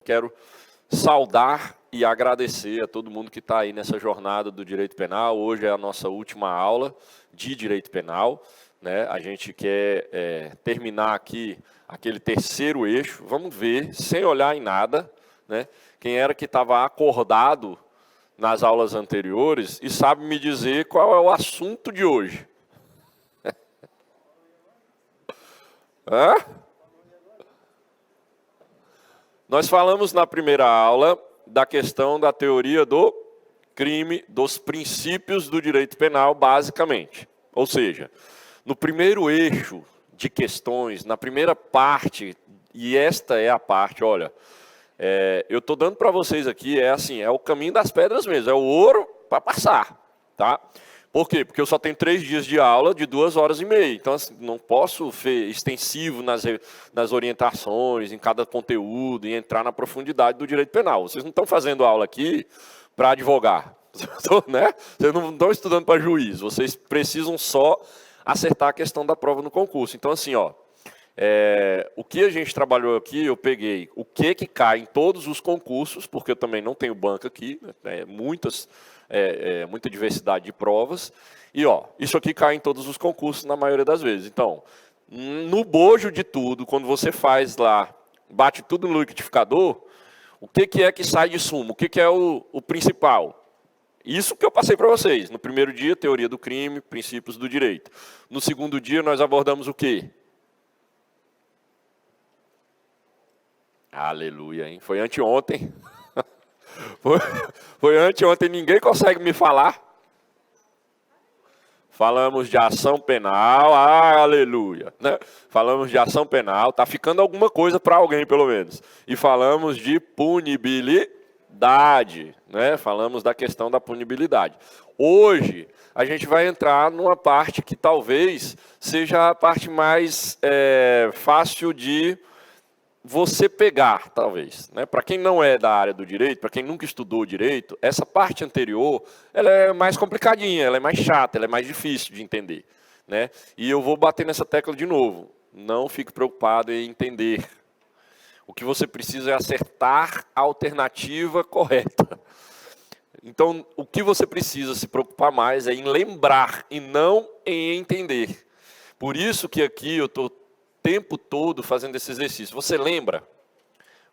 quero saudar e agradecer a todo mundo que está aí nessa jornada do direito penal. Hoje é a nossa última aula de direito penal, né? A gente quer terminar aqui aquele terceiro eixo. Vamos ver, sem olhar em nada, né? Quem era que estava acordado nas aulas anteriores e sabe me dizer qual é o assunto de hoje. Hã? Nós falamos na primeira aula da questão da teoria do crime, dos princípios do direito penal, basicamente. Ou seja, no primeiro eixo de questões, na primeira parte, e esta é a parte, olha, eu estou dando para vocês aqui, é o caminho das pedras mesmo, é o ouro para passar, tá? Por quê? Porque eu só tenho 3 dias de aula de 2h30, então assim, não posso ser extensivo nas orientações, em cada conteúdo, e entrar na profundidade do direito penal. Vocês não estão fazendo aula aqui para advogar, né? Vocês não estão estudando para juiz, vocês precisam só acertar a questão da prova no concurso. Então assim, ó, o que a gente trabalhou aqui, eu peguei o que cai em todos os concursos, porque eu também não tenho banca aqui, né, muita diversidade de provas, e ó, isso aqui cai em todos os concursos na maioria das vezes. Então, no bojo de tudo, quando você faz lá, bate tudo no liquidificador, o que é que sai de sumo? O que é o principal? Isso que eu passei para vocês. No primeiro dia, teoria do crime, princípios do direito. No segundo dia, nós abordamos o quê? Aleluia, hein? Foi anteontem. Foi anteontem, ninguém consegue me falar. Falamos de ação penal, aleluia. Né? Falamos de ação penal, tá ficando alguma coisa para alguém, pelo menos. E falamos de punibilidade, né? Falamos da questão da punibilidade. Hoje, a gente vai entrar numa parte que talvez seja a parte mais fácil de você pegar, talvez, né? Para quem não é da área do direito, para quem nunca estudou direito, essa parte anterior, ela é mais complicadinha, ela é mais chata, ela é mais difícil de entender, né? E eu vou bater nessa tecla de novo. Não fique preocupado em entender. O que você precisa é acertar a alternativa correta. Então, o que você precisa se preocupar mais é em lembrar e não em entender. Por isso que aqui eu estou tempo todo fazendo esse exercício. Você lembra?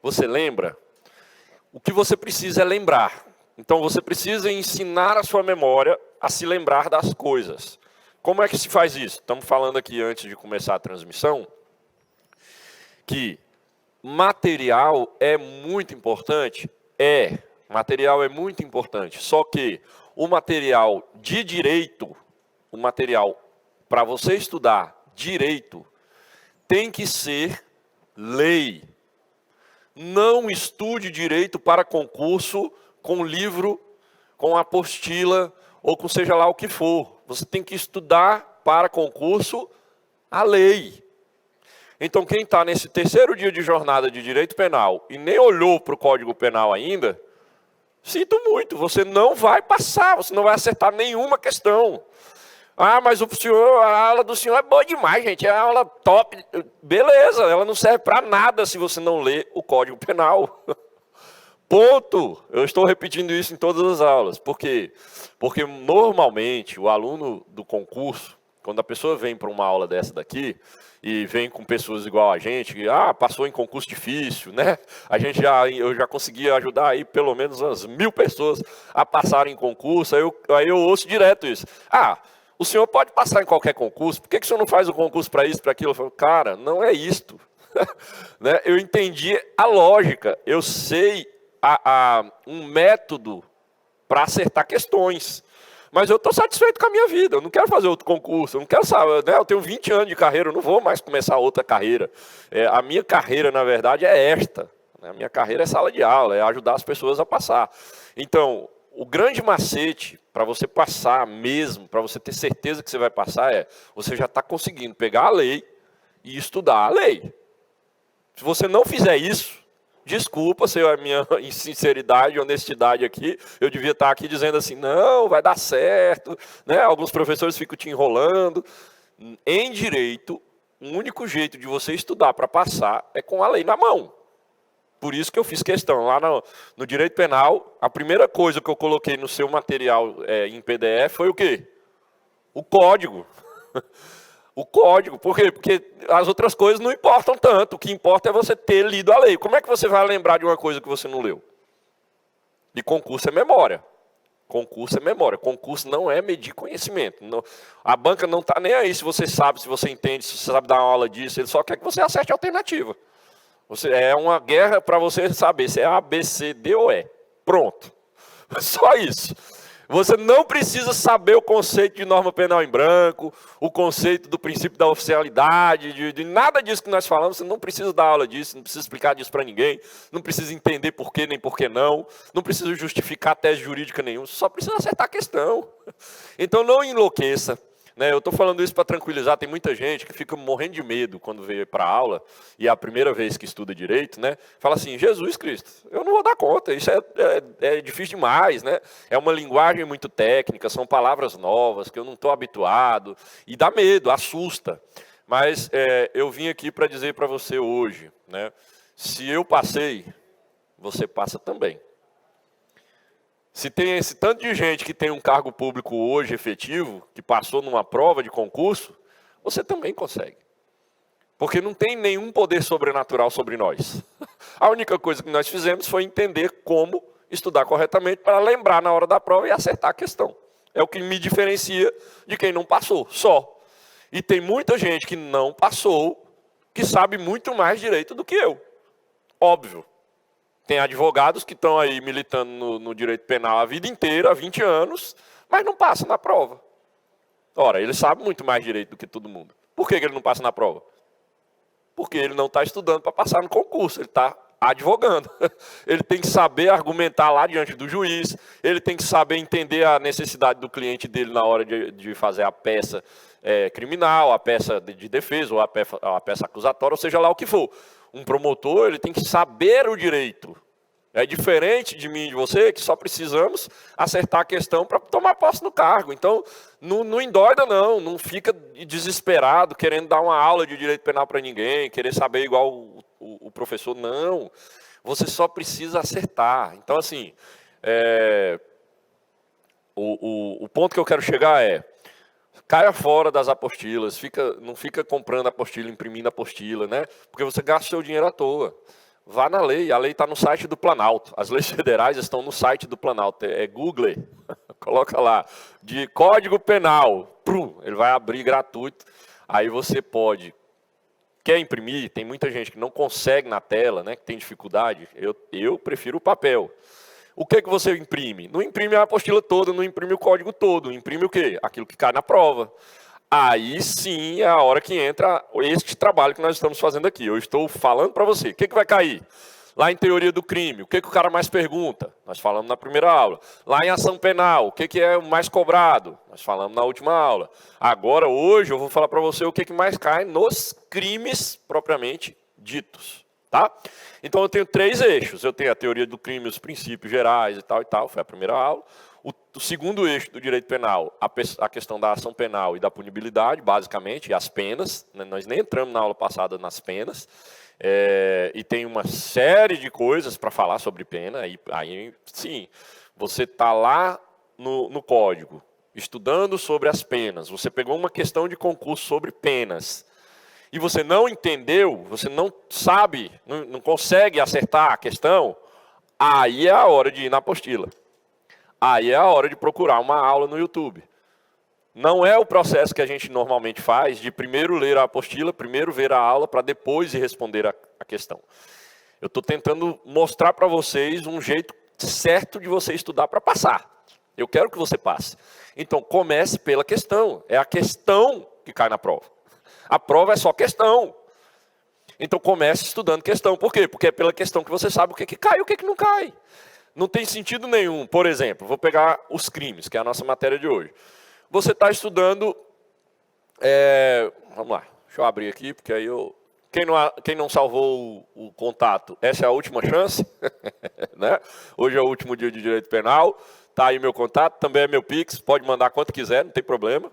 Você lembra? O que você precisa é lembrar. Então você precisa ensinar a sua memória a se lembrar das coisas. Como é que se faz isso? Estamos falando aqui antes de começar a transmissão que material é muito importante. Material é muito importante. Só que o material de direito, o material para você estudar direito, tem que ser lei. Não estude direito para concurso com livro, com apostila ou com seja lá o que for. Você tem que estudar para concurso a lei. Então quem está nesse terceiro dia de jornada de direito penal e nem olhou para o Código Penal ainda, sinto muito, você não vai passar, você não vai acertar nenhuma questão. Ah, mas a aula do senhor é boa demais, gente. É uma aula top. Beleza, ela não serve para nada se você não lê o Código Penal. Ponto. Eu estou repetindo isso em todas as aulas. Por quê? Porque normalmente o aluno do concurso, quando a pessoa vem para uma aula dessa daqui, e vem com pessoas igual a gente, que passou em concurso difícil, né? Eu já consegui ajudar aí pelo menos umas 1000 pessoas a passarem em concurso. Aí eu ouço direto isso. O senhor pode passar em qualquer concurso, por que o senhor não faz o concurso para isso, para aquilo? Eu falo, cara, não é isto. Né? Eu entendi a lógica, eu sei um método para acertar questões. Mas eu estou satisfeito com a minha vida, eu não quero fazer outro concurso, eu não quero saber, né? Eu tenho 20 anos de carreira, eu não vou mais começar outra carreira. A minha carreira, na verdade, é esta. A minha carreira é sala de aula, é ajudar as pessoas a passar. Então, o grande macete para você passar mesmo, para você ter certeza que você vai passar, você já está conseguindo pegar a lei e estudar a lei. Se você não fizer isso, desculpa se a minha insinceridade e honestidade aqui, eu devia estar aqui dizendo assim, não, vai dar certo, né? Alguns professores ficam te enrolando. Em direito, o único jeito de você estudar para passar é com a lei na mão. por isso que eu fiz questão. Lá no direito penal, a primeira coisa que eu coloquei no seu material em PDF foi o quê? O código. O código. Por quê? Porque as outras coisas não importam tanto. O que importa é você ter lido a lei. Como é que você vai lembrar de uma coisa que você não leu? E concurso é memória. Concurso é memória. Concurso não é medir conhecimento. Não, a banca não está nem aí se você sabe, se você entende, se você sabe dar uma aula disso. Ele só quer que você acerte a alternativa. É uma guerra para você saber se é A, B, C, D ou E. Pronto. Só isso. Você não precisa saber o conceito de norma penal em branco, o conceito do princípio da oficialidade, de nada disso que nós falamos. Você não precisa dar aula disso, não precisa explicar disso para ninguém, não precisa entender por quê nem por que não precisa justificar tese jurídica nenhuma, só precisa acertar a questão. Então não enlouqueça. Eu estou falando isso para tranquilizar, tem muita gente que fica morrendo de medo quando veio para a aula, e é a primeira vez que estuda direito, fala assim, Jesus Cristo, eu não vou dar conta, isso é difícil demais, é uma linguagem muito técnica, são palavras novas que eu não estou habituado, e dá medo, assusta. Mas eu vim aqui para dizer para você hoje, se eu passei, você passa também. Se tem esse tanto de gente que tem um cargo público hoje efetivo, que passou numa prova de concurso, você também consegue. Porque não tem nenhum poder sobrenatural sobre nós. A única coisa que nós fizemos foi entender como estudar corretamente para lembrar na hora da prova e acertar a questão. É o que me diferencia de quem não passou, só. E tem muita gente que não passou, que sabe muito mais direito do que eu. Óbvio. Tem advogados que estão aí militando no direito penal a vida inteira, há 20 anos, mas não passam na prova. Ora, ele sabe muito mais direito do que todo mundo. Por que ele não passa na prova? Porque ele não está estudando para passar no concurso, ele está advogando. Ele tem que saber argumentar lá diante do juiz, ele tem que saber entender a necessidade do cliente dele na hora de fazer a peça criminal, a peça de defesa, ou a peça acusatória, ou seja lá o que for. Um promotor, ele tem que saber o direito. É diferente de mim e de você, que só precisamos acertar a questão para tomar posse no cargo. Então, não endoida não fica desesperado, querendo dar uma aula de direito penal para ninguém, querer saber igual o professor. Não, você só precisa acertar. Então, assim, o ponto que eu quero chegar é, caia fora das apostilas, não fica comprando apostila, imprimindo apostila, porque você gasta o seu dinheiro à toa. Vá na lei, a lei está no site do Planalto. As leis federais estão no site do Planalto. Google, coloca lá, de Código Penal. Ele vai abrir gratuito. Aí você pode, quer imprimir, tem muita gente que não consegue na tela, que tem dificuldade. Eu prefiro o papel. O que você imprime? Não imprime a apostila toda, não imprime o código todo. Imprime o quê? Aquilo que cai na prova. Aí sim é a hora que entra este trabalho que nós estamos fazendo aqui. Eu estou falando para você. O que vai cair? Lá em teoria do crime, o que o cara mais pergunta? Nós falamos na primeira aula. Lá em ação penal, o que é o mais cobrado? Nós falamos na última aula. Agora, hoje, eu vou falar para você o que mais cai nos crimes propriamente ditos. Tá? Então, eu tenho 3 eixos. Eu tenho a teoria do crime, os princípios gerais e tal, foi a primeira aula. O segundo eixo do direito penal, a questão da ação penal e da punibilidade, basicamente, e as penas. Nós nem entramos na aula passada nas penas. E tem uma série de coisas para falar sobre pena. Aí sim, você está lá no código, estudando sobre as penas. Você pegou uma questão de concurso sobre penas. E você não entendeu, você não sabe, não consegue acertar a questão, aí é a hora de ir na apostila. Aí é a hora de procurar uma aula no YouTube. Não é o processo que a gente normalmente faz, de primeiro ler a apostila, primeiro ver a aula, para depois ir responder a questão. Eu estou tentando mostrar para vocês um jeito certo de você estudar para passar. Eu quero que você passe. Então, comece pela questão. É a questão que cai na prova. A prova é só questão. Então, comece estudando questão. Por quê? Porque é pela questão que você sabe o que cai e o que não cai. Não tem sentido nenhum. Por exemplo, vou pegar os crimes, que é a nossa matéria de hoje. Você está estudando... vamos lá, deixa eu abrir aqui, porque aí eu... Quem não salvou o contato, essa é a última chance. Hoje é o último dia de direito penal. Está aí meu contato, também é meu Pix, pode mandar quanto quiser, não tem problema.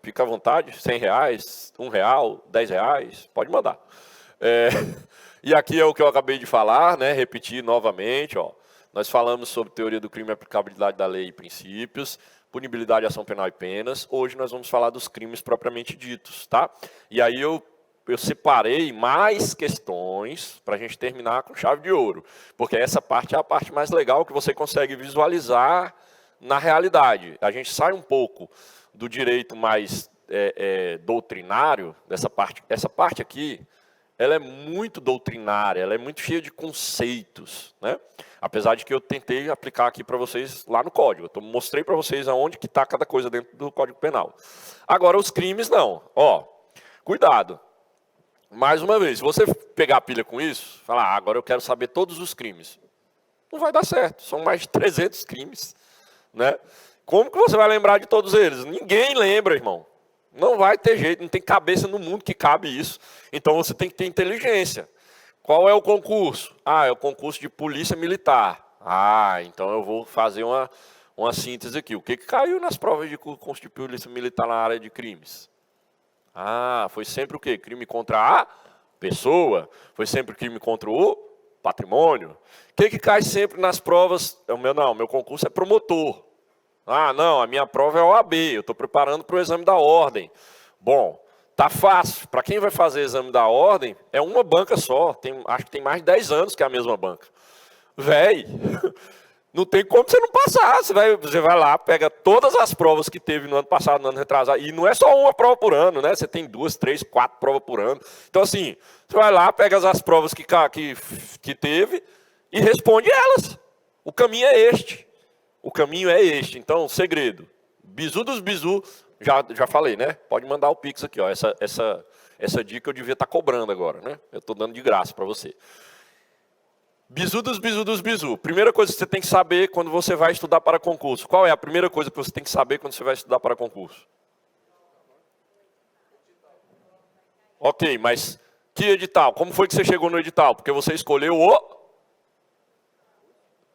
Fica à vontade, R$100, R$1, R$10, pode mandar. E aqui é o que eu acabei de falar, né? Repetir novamente, ó. Nós falamos sobre teoria do crime, aplicabilidade da lei e princípios, punibilidade, ação penal e penas. Hoje nós vamos falar dos crimes propriamente ditos, tá? E aí eu separei mais questões para a gente terminar com chave de ouro, porque essa parte é a parte mais legal que você consegue visualizar na realidade. A gente sai um pouco do direito mais doutrinário dessa parte. Essa parte aqui, ela é muito doutrinária, ela é muito cheia de conceitos, né? Apesar de que eu tentei aplicar aqui para vocês lá no código. Eu mostrei para vocês aonde que está cada coisa dentro do Código Penal. Agora, os crimes, não. Ó, cuidado. Mais uma vez, se você pegar a pilha com isso, falar, agora eu quero saber todos os crimes. Não vai dar certo, são mais de 300 crimes, né? Como que você vai lembrar de todos eles? Ninguém lembra, irmão. Não vai ter jeito, não tem cabeça no mundo que cabe isso. Então você tem que ter inteligência. Qual é o concurso? Ah, é o concurso de polícia militar. Ah, então eu vou fazer uma síntese aqui. O que caiu nas provas de concurso de polícia militar na área de crimes? Ah, foi sempre o quê? Crime contra a pessoa. Foi sempre crime contra o patrimônio. O que cai sempre nas provas? Meu concurso é promotor. Ah, não, a minha prova é OAB, eu estou preparando para o exame da ordem. Bom, tá fácil. Para quem vai fazer exame da ordem, é uma banca só. Acho que tem mais de 10 anos que é a mesma banca. Véi, não tem como você não passar. Você vai lá, pega todas as provas que teve no ano passado, no ano retrasado. E não é só uma prova por ano, né? Você tem 2, 3, 4 provas por ano. Então, assim, você vai lá, pega as provas que teve e responde elas. O caminho é este. O caminho é este. Então, segredo. Bizu dos bizu, já falei, né? Pode mandar o Pix aqui, ó. Essa dica eu devia estar cobrando agora, né? Eu estou dando de graça para você. Bizu dos bizu dos bizu. Primeira coisa que você tem que saber quando você vai estudar para concurso. Qual é a primeira coisa que você tem que saber quando você vai estudar para concurso? Ok, mas que edital? Como foi que você chegou no edital? Porque você escolheu o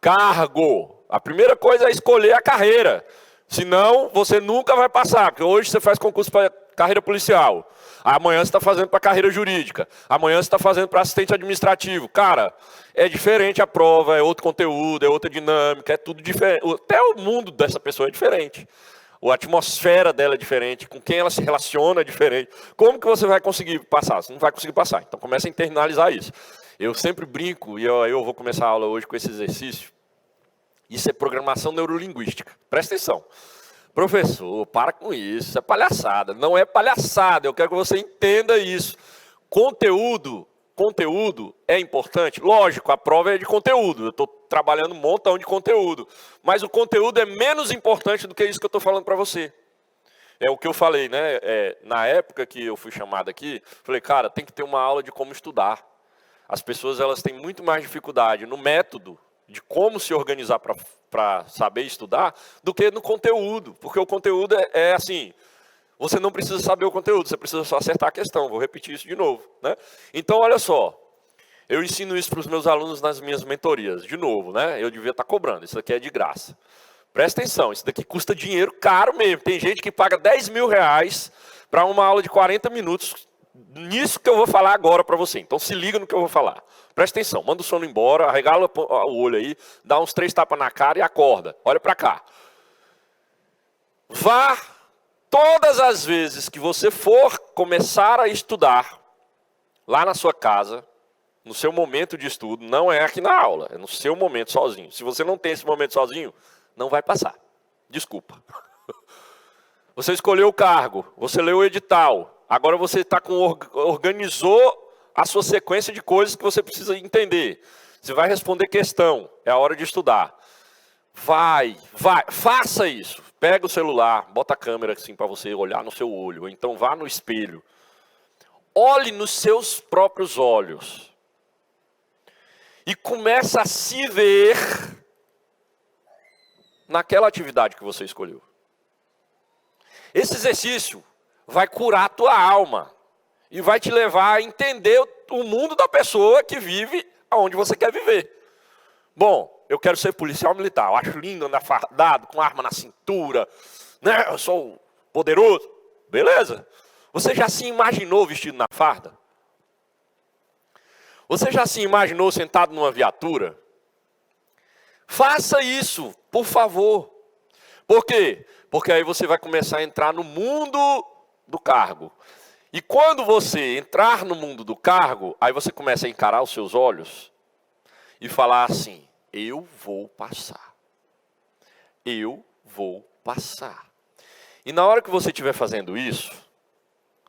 cargo. A primeira coisa é escolher a carreira. Senão, você nunca vai passar. Porque hoje você faz concurso para carreira policial. Amanhã você está fazendo para carreira jurídica. Amanhã você está fazendo para assistente administrativo. Cara, é diferente a prova, é outro conteúdo, é outra dinâmica, é tudo diferente. Até o mundo dessa pessoa é diferente. A atmosfera dela é diferente, com quem ela se relaciona é diferente. Como que você vai conseguir passar? Você não vai conseguir passar. Então, comece a internalizar isso. Eu sempre brinco, e eu vou começar a aula hoje com esse exercício. Isso é programação neurolinguística. Presta atenção. Professor, para com isso. Isso é palhaçada. Não é palhaçada. Eu quero que você entenda isso. Conteúdo é importante. Lógico, a prova é de conteúdo. Eu estou trabalhando um montão de conteúdo. Mas o conteúdo é menos importante do que isso que eu estou falando para você. É o que eu falei, né? Na época que eu fui chamado aqui, falei, cara, tem que ter uma aula de como estudar. As pessoas elas têm muito mais dificuldade no método, de como se organizar para saber estudar, do que no conteúdo. Porque o conteúdo é assim, você não precisa saber o conteúdo, você precisa só acertar a questão. Vou repetir isso de novo, né? Então, olha só, eu ensino isso para os meus alunos nas minhas mentorias. De novo, né? Eu devia estar cobrando, isso aqui é de graça. Presta atenção, isso daqui custa dinheiro caro mesmo. Tem gente que paga 10 mil reais para uma aula de 40 minutos, nisso que eu vou falar agora para você. Então se liga no que eu vou falar. Presta atenção, manda o sono embora, arregala o olho aí, dá uns 3 tapas na cara e acorda. Olha para cá. Vá todas as vezes que você for começar a estudar, lá na sua casa, no seu momento de estudo, não é aqui na aula, é no seu momento sozinho. Se você não tem esse momento sozinho, não vai passar. Desculpa. Você escolheu o cargo, você leu o edital, agora você organizou a sua sequência de coisas que você precisa entender. Você vai responder questão, é a hora de estudar. Vai, faça isso. Pega o celular, bota a câmera assim para você olhar no seu olho, ou então vá no espelho. Olhe nos seus próprios olhos. E começa a se ver naquela atividade que você escolheu. Esse exercício vai curar a tua alma e vai te levar a entender o mundo da pessoa que vive onde você quer viver. Bom, eu quero ser policial militar, eu acho lindo andar fardado, com arma na cintura, né? Eu sou poderoso. Beleza. Você já se imaginou vestido na farda? Você já se imaginou sentado numa viatura? Faça isso, por favor. Por quê? Porque aí você vai começar a entrar no mundo do cargo. E quando você entrar no mundo do cargo, aí você começa a encarar os seus olhos e falar assim: eu vou passar. Eu vou passar. E na hora que você estiver fazendo isso,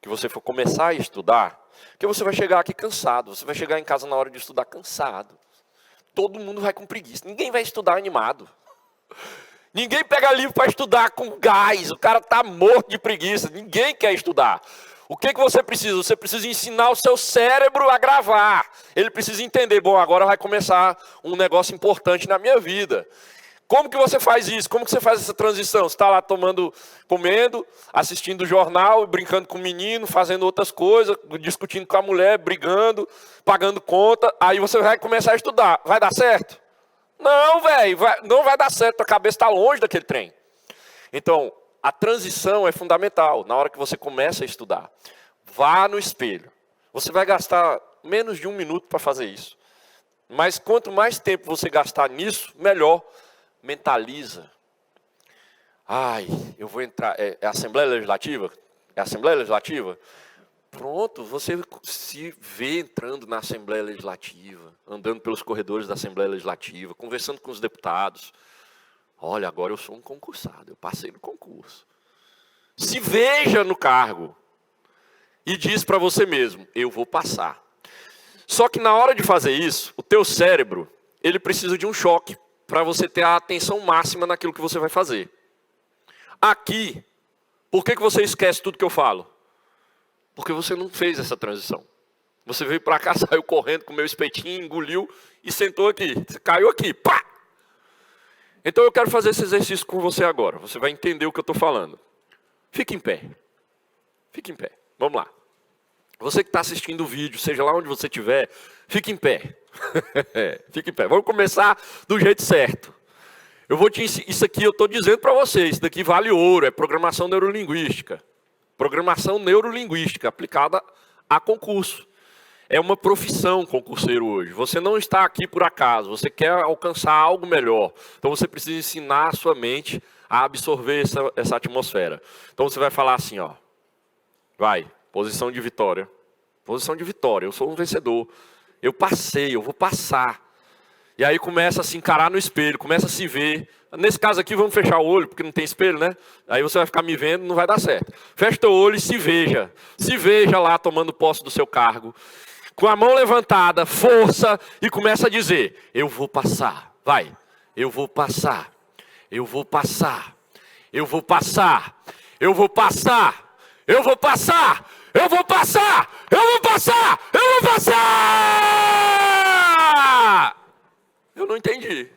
que você for começar a estudar, que você vai chegar aqui cansado, você vai chegar em casa na hora de estudar cansado. Todo mundo vai com preguiça, ninguém vai estudar animado. Ninguém pega livro para estudar com gás, o cara está morto de preguiça, ninguém quer estudar. O que você precisa? Você precisa ensinar o seu cérebro a gravar. Ele precisa entender, bom, agora vai começar um negócio importante na minha vida. Como que você faz isso? Como que você faz essa transição? Você está lá comendo, assistindo o jornal, brincando com o menino, fazendo outras coisas, discutindo com a mulher, brigando, pagando conta. Aí você vai começar a estudar. Vai dar certo? Não, velho, não vai dar certo. A cabeça está longe daquele trem. Então, a transição é fundamental. Na hora que você começa a estudar, vá no espelho. Você vai gastar menos de 1 minuto para fazer isso. Mas quanto mais tempo você gastar nisso, melhor. Mentaliza. Ai, eu vou entrar. É Assembleia Legislativa? É Assembleia Legislativa? Pronto, você se vê entrando na Assembleia Legislativa, andando pelos corredores da Assembleia Legislativa, conversando com os deputados. Olha, agora eu sou um concursado, eu passei no concurso. Se veja no cargo e diz para você mesmo: eu vou passar. Só que na hora de fazer isso, o teu cérebro, ele precisa de um choque para você ter a atenção máxima naquilo que você vai fazer. Aqui, por que você esquece tudo que eu falo? Porque você não fez essa transição. Você veio para cá, saiu correndo com o meu espetinho, engoliu e sentou aqui. Você caiu aqui, pá! Então eu quero fazer esse exercício com você agora. Você vai entender o que eu estou falando. Fique em pé. Fique em pé. Vamos lá. Você que está assistindo o vídeo, seja lá onde você estiver, fique em pé. Fique em pé. Vamos começar do jeito certo. Isso aqui eu estou dizendo para vocês. Isso daqui vale ouro. É programação neurolinguística. Programação neurolinguística aplicada a concurso. É uma profissão concurseiro hoje. Você não está aqui por acaso. Você quer alcançar algo melhor. Então você precisa ensinar a sua mente a absorver essa atmosfera. Então você vai falar assim, ó. Vai. Posição de vitória. Posição de vitória. Eu sou um vencedor. Eu passei, eu vou passar. E aí começa a se encarar no espelho, começa a se ver. Nesse caso aqui, vamos fechar o olho, porque não tem espelho, né? Aí você vai ficar me vendo, não vai dar certo. Fecha teu olho e se veja. Se veja lá tomando posse do seu cargo. Com a mão levantada, força, e começa a dizer: eu vou passar. Vai. Eu vou passar. Eu vou passar. Eu vou passar. Eu vou passar. Eu vou passar. Eu vou passar! Eu vou passar! Eu vou passar! Eu não entendi.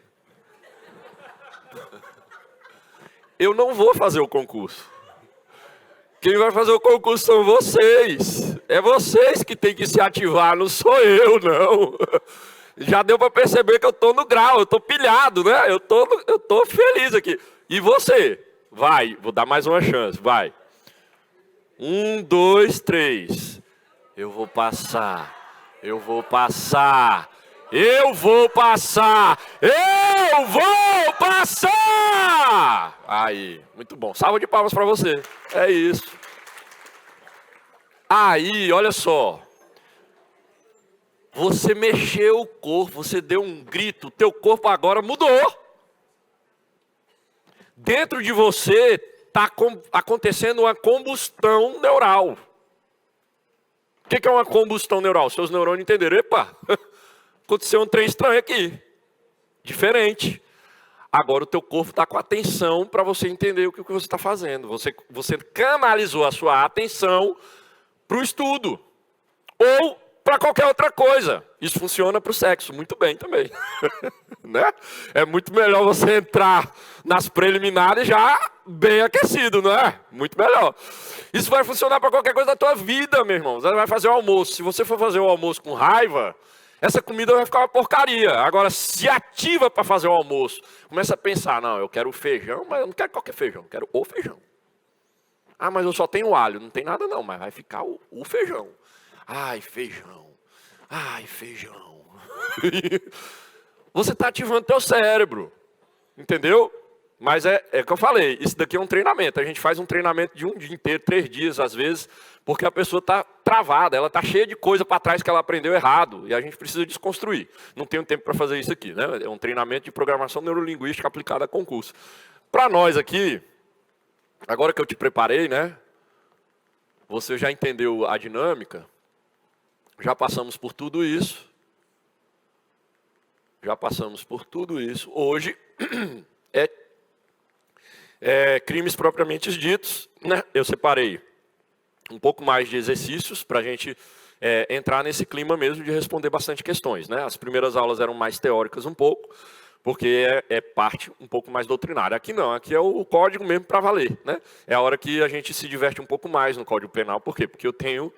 Eu não vou fazer o concurso. Quem vai fazer o concurso são vocês. É vocês que tem que se ativar, não sou eu, não. Já deu para perceber que eu estou no grau, eu estou pilhado, né? Eu tô feliz aqui. E você? Vai, vou dar mais uma chance, vai. 1, 2, 3. Eu vou passar. Eu vou passar. Eu vou passar. Eu vou passar. Aí, muito bom. Salva de palmas para você. É isso. Aí, olha só. Você mexeu o corpo, você deu um grito, o teu corpo agora mudou. Dentro de você está acontecendo uma combustão neural. O que é uma combustão neural? Seus neurônios entenderam. Epa, aconteceu um trem estranho aqui. Diferente. Agora o teu corpo está com atenção para você entender o que você está fazendo. Você canalizou a sua atenção para o estudo. Ou para qualquer outra coisa. Isso funciona para o sexo muito bem também. Né? É muito melhor você entrar nas preliminares já bem aquecido, não é? Muito melhor. Isso vai funcionar para qualquer coisa da tua vida, meu irmão. Você vai fazer o almoço. Se você for fazer o almoço com raiva, essa comida vai ficar uma porcaria. Agora, se ativa para fazer o almoço. Começa a pensar, não, eu quero o feijão, mas eu não quero qualquer feijão, eu quero o feijão. Ah, mas eu só tenho alho. Não tem nada não, mas vai ficar o feijão. Ai, feijão. Ai, feijão. Você está ativando teu cérebro, entendeu? Mas é o que eu falei, isso daqui é um treinamento. A gente faz um treinamento de um dia inteiro, 3 dias às vezes, porque a pessoa está travada, ela está cheia de coisa para trás que ela aprendeu errado, e a gente precisa desconstruir. Não tenho tempo para fazer isso aqui, né? É um treinamento de programação neurolinguística aplicada a concurso. Para nós aqui, agora que eu te preparei, né? Você já entendeu a dinâmica, já passamos por tudo isso. Hoje crimes propriamente ditos, né? Eu separei um pouco mais de exercícios para a gente entrar nesse clima mesmo de responder bastante questões, né? As primeiras aulas eram mais teóricas um pouco, porque é parte um pouco mais doutrinária. Aqui não, aqui é o código mesmo para valer, né? É a hora que a gente se diverte um pouco mais no Código Penal. Por quê? Porque eu tenho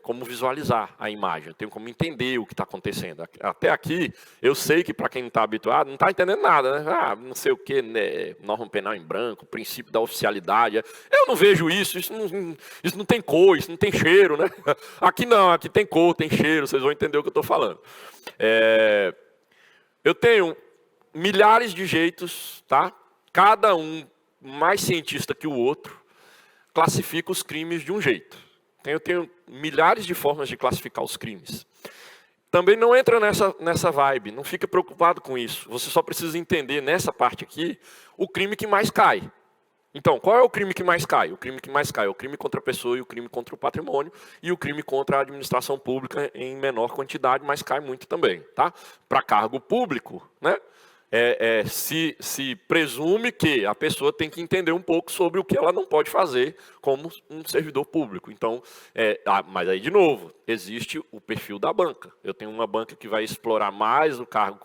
como visualizar a imagem, eu tenho como entender o que está acontecendo. Até aqui, eu sei que para quem não está habituado, não está entendendo nada, né? Ah, não sei o que, né? Norma penal em branco, princípio da oficialidade. Eu não vejo isso não tem cor, isso não tem cheiro, né? Aqui não, aqui tem cor, tem cheiro, vocês vão entender o que eu estou falando. Eu tenho milhares de jeitos, tá? Cada um mais cientista que o outro, classifica os crimes de um jeito. Eu tenho milhares de formas de classificar os crimes. Também não entra nessa vibe, não fica preocupado com isso. Você só precisa entender nessa parte aqui o crime que mais cai. Então, qual é o crime que mais cai? O crime que mais cai é o crime contra a pessoa e o crime contra o patrimônio e o crime contra a administração pública em menor quantidade, mas cai muito também, tá? Para cargo público, né? Se presume que a pessoa tem que entender um pouco sobre o que ela não pode fazer como um servidor público. Então, mas aí, de novo, existe o perfil da banca. Eu tenho uma banca que vai explorar mais o cargo,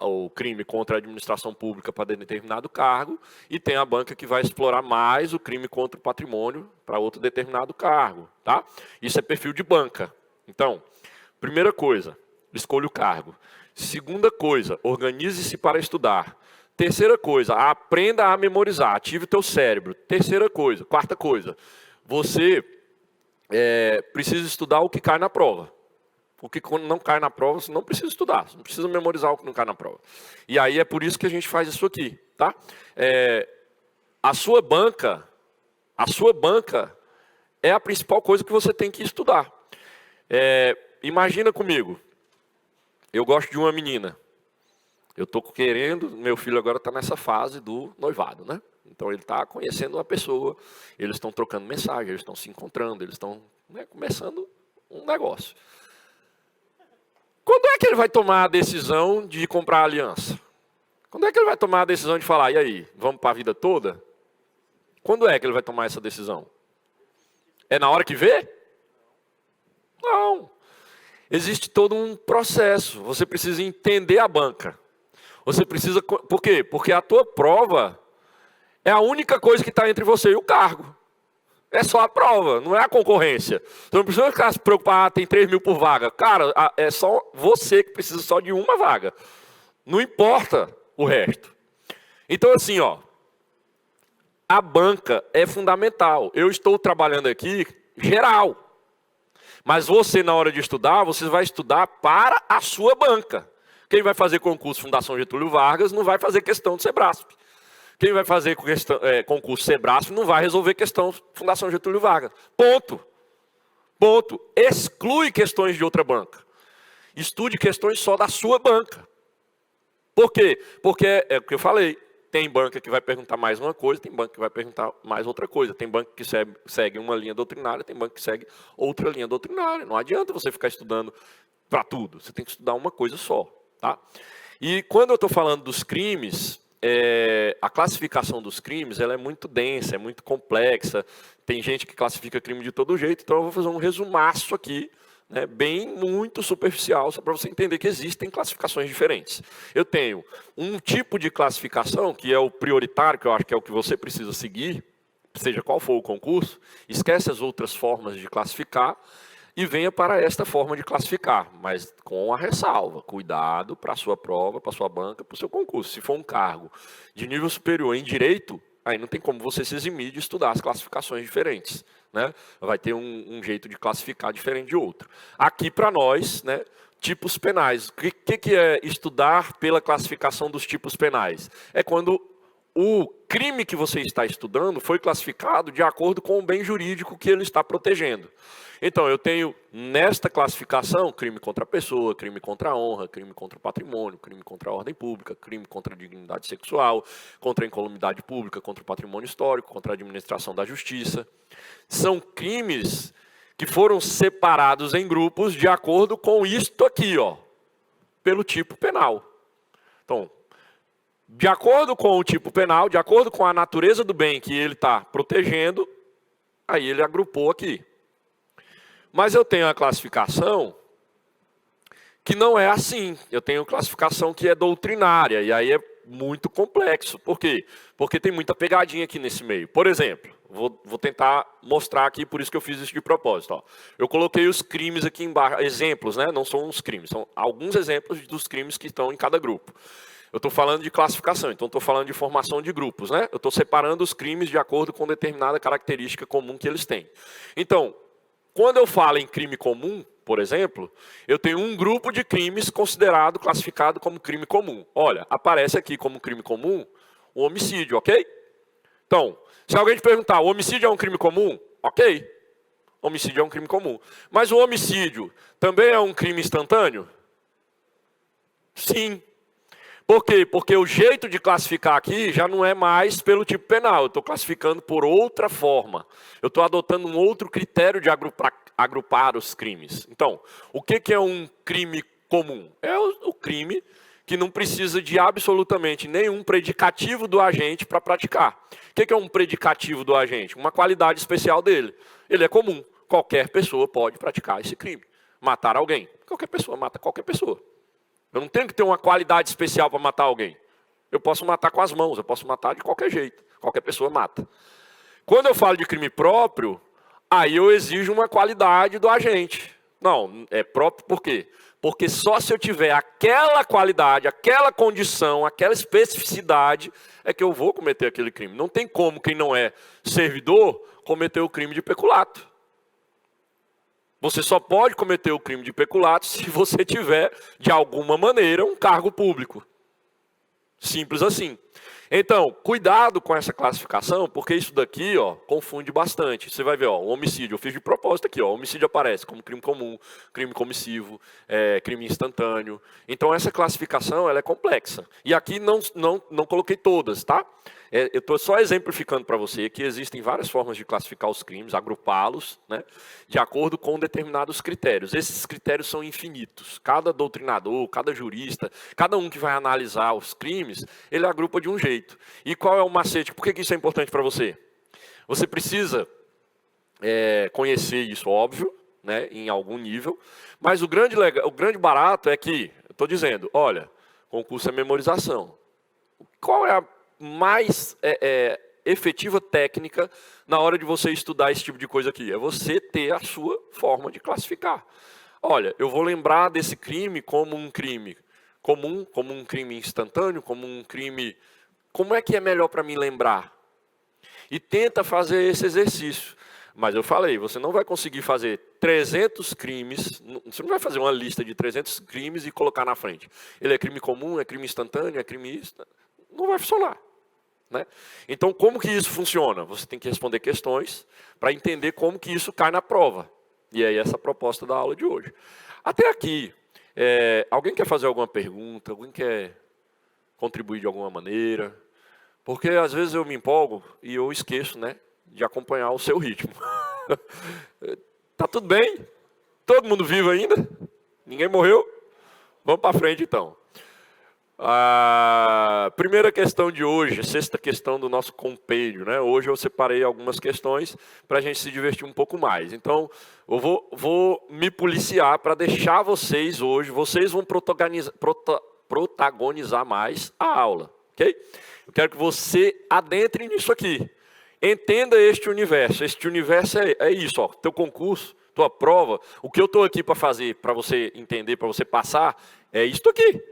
o crime contra a administração pública para determinado cargo, e tem a banca que vai explorar mais o crime contra o patrimônio para outro determinado cargo. Tá? Isso é perfil de banca. Então, primeira coisa, escolha o cargo. Segunda coisa, organize-se para estudar. Terceira coisa, aprenda a memorizar, ative o teu cérebro. Quarta coisa, você precisa estudar o que cai na prova. O que não cai na prova, você não precisa estudar, você não precisa memorizar o que não cai na prova. E aí é por isso que a gente faz isso aqui, tá? A sua banca é a principal coisa que você tem que estudar. Imagina comigo. Eu gosto de uma menina. Eu estou querendo, meu filho agora está nessa fase do noivado, né? Então ele está conhecendo uma pessoa, eles estão trocando mensagem, eles estão se encontrando, eles estão começando um negócio. Quando é que ele vai tomar a decisão de comprar a aliança? Quando é que ele vai tomar a decisão de falar, e aí, vamos para a vida toda? Quando é que ele vai tomar essa decisão? É na hora que vê? Não. Existe todo um processo. Você precisa entender a banca. Você precisa... Por quê? Porque a tua prova é a única coisa que está entre você e o cargo. É só a prova, não é a concorrência. Você não precisa ficar se preocupar, tem 3 mil por vaga. Cara, é só você que precisa só de uma vaga. Não importa o resto. Então, assim, ó, a banca é fundamental. Eu estou trabalhando aqui geral. Mas você, na hora de estudar, você vai estudar para a sua banca. Quem vai fazer concurso Fundação Getúlio Vargas não vai fazer questão do Sebrasp. Quem vai fazer concurso Sebrasp não vai resolver questão Fundação Getúlio Vargas. Ponto. Ponto. Exclui questões de outra banca. Estude questões só da sua banca. Por quê? Porque é o que eu falei. Tem banca que vai perguntar mais uma coisa, tem banca que vai perguntar mais outra coisa. Tem banca que segue uma linha doutrinária, tem banca que segue outra linha doutrinária. Não adianta você ficar estudando para tudo. Você tem que estudar uma coisa só. Tá? E quando eu estou falando dos crimes, a classificação dos crimes ela é muito densa, é muito complexa. Tem gente que classifica crime de todo jeito, então eu vou fazer um resumaço aqui, né, bem muito superficial, só para você entender que existem classificações diferentes. Eu tenho um tipo de classificação, que é o prioritário, que eu acho que é o que você precisa seguir, seja qual for o concurso, esquece as outras formas de classificar, e venha para esta forma de classificar, mas com a ressalva, cuidado para a sua prova, para a sua banca, para o seu concurso. Se for um cargo de nível superior em direito, Aí não tem como você se eximir de estudar as classificações diferentes, né? Vai ter um jeito de classificar diferente de outro. Aqui para nós, né, tipos penais. O que é estudar pela classificação dos tipos penais? É quando o crime que você está estudando foi classificado de acordo com o bem jurídico que ele está protegendo. Então, eu tenho nesta classificação crime contra a pessoa, crime contra a honra, crime contra o patrimônio, crime contra a ordem pública, crime contra a dignidade sexual, contra a incolumidade pública, contra o patrimônio histórico, contra a administração da justiça. São crimes que foram separados em grupos de acordo com isto aqui, ó, pelo tipo penal. Então, de acordo com o tipo penal, de acordo com a natureza do bem que ele está protegendo, aí ele agrupou aqui. Mas eu tenho a classificação que não é assim. Eu tenho classificação que é doutrinária, e aí é muito complexo. Por quê? Porque tem muita pegadinha aqui nesse meio. Por exemplo, vou tentar mostrar aqui, por isso que eu fiz isso de propósito. Ó. Eu coloquei os crimes aqui embaixo, exemplos, né? Não são os crimes, são alguns exemplos dos crimes que estão em cada grupo. Eu estou falando de classificação, então estou falando de formação de grupos, né? Eu estou separando os crimes de acordo com determinada característica comum que eles têm. Então, quando eu falo em crime comum, por exemplo, eu tenho um grupo de crimes considerado, classificado como crime comum. Olha, aparece aqui como crime comum o homicídio, ok? Então, se alguém te perguntar, o homicídio é um crime comum? Ok. Homicídio é um crime comum. Mas o homicídio também é um crime instantâneo? Sim. Por quê? Porque o jeito de classificar aqui já não é mais pelo tipo penal. Eu estou classificando por outra forma. Eu estou adotando um outro critério de agrupar os crimes. Então, o que é um crime comum? É o crime que não precisa de absolutamente nenhum predicativo do agente para praticar. O que é um predicativo do agente? Uma qualidade especial dele. Ele é comum. Qualquer pessoa pode praticar esse crime. Matar alguém. Qualquer pessoa mata qualquer pessoa. Eu não tenho que ter uma qualidade especial para matar alguém. Eu posso matar com as mãos, eu posso matar de qualquer jeito. Qualquer pessoa mata. Quando eu falo de crime próprio, aí eu exijo uma qualidade do agente. Não, é próprio por quê? Porque só se eu tiver aquela qualidade, aquela condição, aquela especificidade, é que eu vou cometer aquele crime. Não tem como quem não é servidor cometer o crime de peculato. Você só pode cometer o crime de peculato se você tiver, de alguma maneira, um cargo público. Simples assim. Então, cuidado com essa classificação, porque isso daqui, ó, confunde bastante. Você vai ver, ó, o homicídio, eu fiz de propósito aqui, ó, o homicídio aparece como crime comum, crime comissivo, crime instantâneo. Então, essa classificação, ela é complexa. E aqui não coloquei todas, tá? Eu estou só exemplificando para você que existem várias formas de classificar os crimes, agrupá-los, né, de acordo com determinados critérios. Esses critérios são infinitos. Cada doutrinador, cada jurista, cada um que vai analisar os crimes, ele agrupa de um jeito. E qual é o macete? Por que isso é importante para você? Você precisa conhecer isso, óbvio, né, em algum nível, mas o grande barato é que, eu estou dizendo, olha, concurso é memorização. Qual é a mais efetiva técnica na hora de você estudar esse tipo de coisa aqui? É você ter a sua forma de classificar. Olha, eu vou lembrar desse crime como um crime comum, como um crime instantâneo, como um crime... Como é que é melhor para mim lembrar? E tenta fazer esse exercício. Mas eu falei, você não vai conseguir fazer 300 crimes, você não vai fazer uma lista de 300 crimes e colocar na frente. Ele é crime comum, é crime instantâneo, é crime... Não vai funcionar. Né? Então, como que isso funciona? Você tem que responder questões para entender como que isso cai na prova. E aí, essa é a proposta da aula de hoje. Até aqui, alguém quer fazer alguma pergunta? Alguém quer contribuir de alguma maneira? Porque, às vezes, eu me empolgo e eu esqueço, né, de acompanhar o seu ritmo. Tá tudo bem? Todo mundo vivo ainda? Ninguém morreu? Vamos para frente, então. A primeira questão de hoje, a sexta questão do nosso compêndio, né? Hoje eu separei algumas questões para a gente se divertir um pouco mais. Então, eu vou me policiar para deixar vocês hoje, vocês vão protagonizar mais a aula, ok? Eu quero que você adentre nisso aqui. Entenda este universo. Este universo é isso, ó, teu concurso, tua prova. O que eu estou aqui para fazer, para você entender, para você passar, é isto aqui.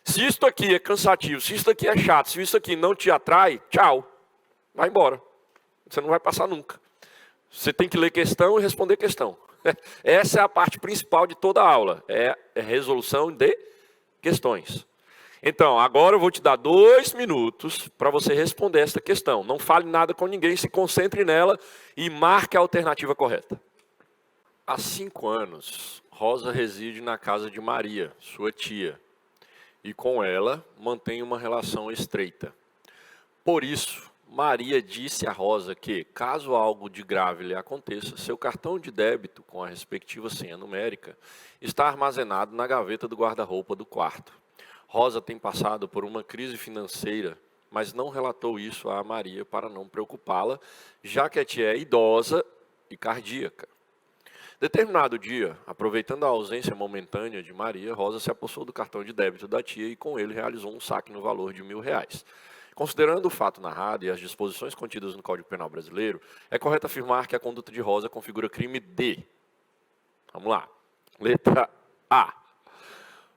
Se isto aqui é cansativo, se isto aqui é chato, se isso aqui não te atrai, tchau. vai embora. Você não vai passar nunca. Você tem que ler questão e responder questão. Essa é a parte principal de toda a aula, é a resolução de questões. Então, agora eu vou te dar 2 minutos para você responder esta questão. Não fale nada com ninguém, se concentre nela e marque a alternativa correta. Há 5 anos, Rosa reside na casa de Maria, sua tia, e com ela mantém uma relação estreita. Por isso, Maria disse a Rosa que, caso algo de grave lhe aconteça, seu cartão de débito com a respectiva senha numérica está armazenado na gaveta do guarda-roupa do quarto. Rosa tem passado por uma crise financeira, mas não relatou isso a Maria para não preocupá-la, já que a tia é idosa e cardíaca. Determinado dia, aproveitando a ausência momentânea de Maria, Rosa se apossou do cartão de débito da tia e com ele realizou um saque no valor de R$1.000. Considerando o fato narrado e as disposições contidas no Código Penal brasileiro, é correto afirmar que a conduta de Rosa configura crime de... Vamos lá. Letra A.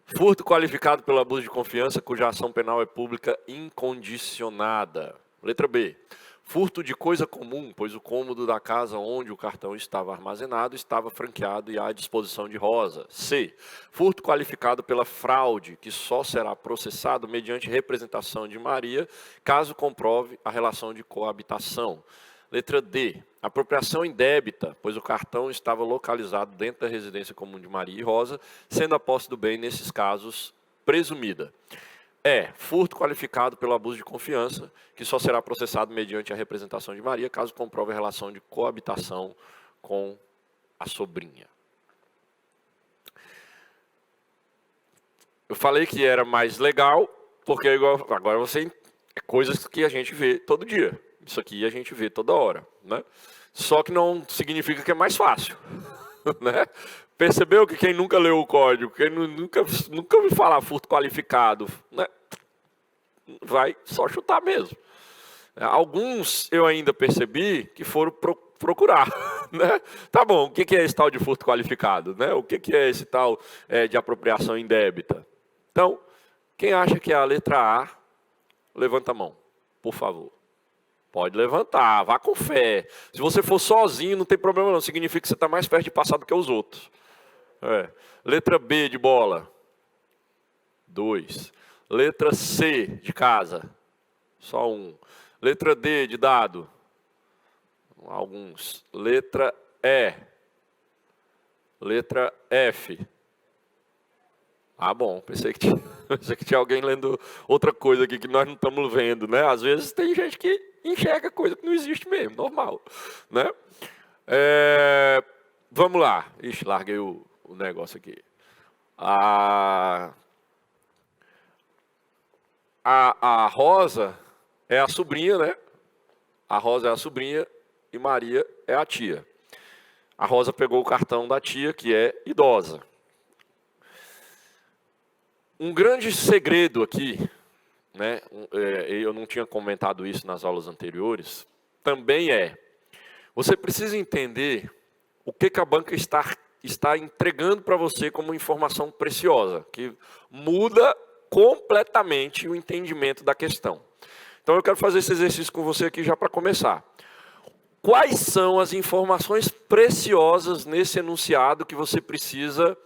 Furto qualificado pelo abuso de confiança, cuja ação penal é pública incondicionada. Letra B. Furto de coisa comum, pois o cômodo da casa onde o cartão estava armazenado estava franqueado e à disposição de Rosa. C. Furto qualificado pela fraude, que só será processado mediante representação de Maria, caso comprove a relação de coabitação. Letra D. Apropriação indébita, pois o cartão estava localizado dentro da residência comum de Maria e Rosa, sendo a posse do bem, nesses casos, presumida. Furto qualificado pelo abuso de confiança, que só será processado mediante a representação de Maria, caso comprove a relação de coabitação com a sobrinha. Eu falei que era mais legal, porque agora você é coisas que a gente vê todo dia. Isso aqui a gente vê toda hora, né? Só que não significa que é mais fácil, né? Percebeu que quem nunca leu o código, quem nunca ouviu falar furto qualificado, né? Vai só chutar mesmo. Alguns eu ainda percebi que foram procurar, né? Tá bom, o que é esse tal de furto qualificado, né? O que é esse tal de apropriação indébita? Então, quem acha que é a letra A, levanta a mão, por favor. Pode levantar, vá com fé. Se você for sozinho, não tem problema não. Significa que você está mais perto de passar do que os outros. Letra B de bola. 2. Letra C de casa. Só 1. Letra D de dado. Alguns. Letra E. Letra F. Ah, bom. Pensei que tinha alguém lendo outra coisa aqui que nós não estamos vendo, né? Às vezes tem gente que enxerga coisa que não existe mesmo, normal, né? Vamos lá. Ixi, larguei o negócio aqui. A Rosa é a sobrinha, né? A Rosa é a sobrinha e Maria é a tia. A Rosa pegou o cartão da tia, que é idosa. Um grande segredo aqui, né? Eu não tinha comentado isso nas aulas anteriores, também você precisa entender o que a banca está entregando para você como informação preciosa, que muda completamente o entendimento da questão. Então eu quero fazer esse exercício com você aqui já para começar. Quais são as informações preciosas nesse enunciado que você precisa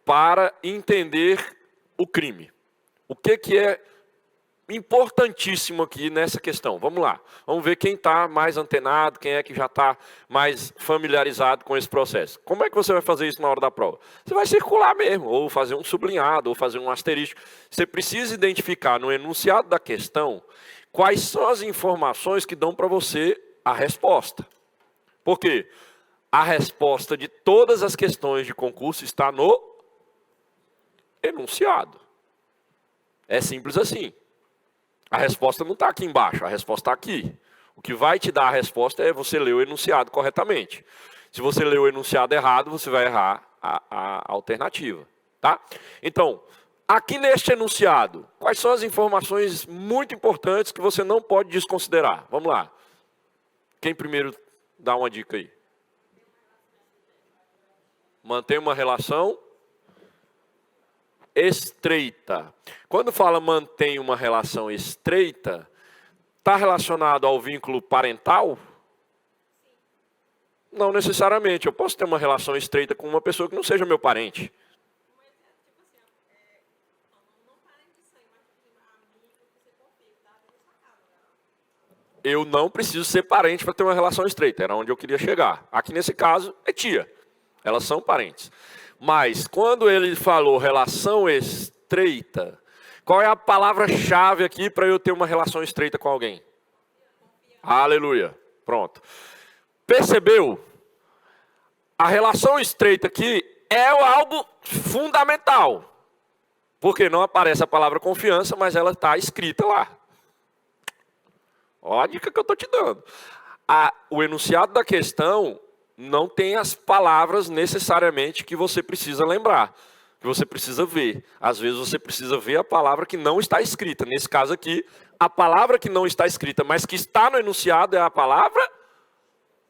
para entender o crime? O que é importantíssimo aqui nessa questão? Vamos lá. Vamos ver quem está mais antenado, quem é que já está mais familiarizado com esse processo. Como é que você vai fazer isso na hora da prova? Você vai circular mesmo, ou fazer um sublinhado, ou fazer um asterisco. Você precisa identificar no enunciado da questão quais são as informações que dão para você a resposta. Por quê? A resposta de todas as questões de concurso está no enunciado. É simples assim. A resposta não está aqui embaixo, a resposta está aqui. O que vai te dar a resposta é você ler o enunciado corretamente. Se você ler o enunciado errado, você vai errar a alternativa. Tá? Então, aqui neste enunciado, quais são as informações muito importantes que você não pode desconsiderar? Vamos lá. Quem primeiro dá uma dica aí? Manter uma relação estreita. Quando fala mantém uma relação estreita, está relacionado ao vínculo parental? Não necessariamente. Eu posso ter uma relação estreita com uma pessoa que não seja meu parente. Eu não preciso ser parente para ter uma relação estreita. Era onde eu queria chegar. Aqui nesse caso é tia. Elas são parentes. Mas quando ele falou relação estreita, qual é a palavra-chave aqui para eu ter uma relação estreita com alguém? Aleluia. Pronto. Percebeu? A relação estreita aqui é algo fundamental. Porque não aparece a palavra confiança, mas ela está escrita lá. Olha a dica que eu estou te dando. O enunciado da questão não tem as palavras necessariamente que você precisa lembrar, que você precisa ver. Às vezes você precisa ver a palavra que não está escrita. Nesse caso aqui, a palavra que não está escrita, mas que está no enunciado é a palavra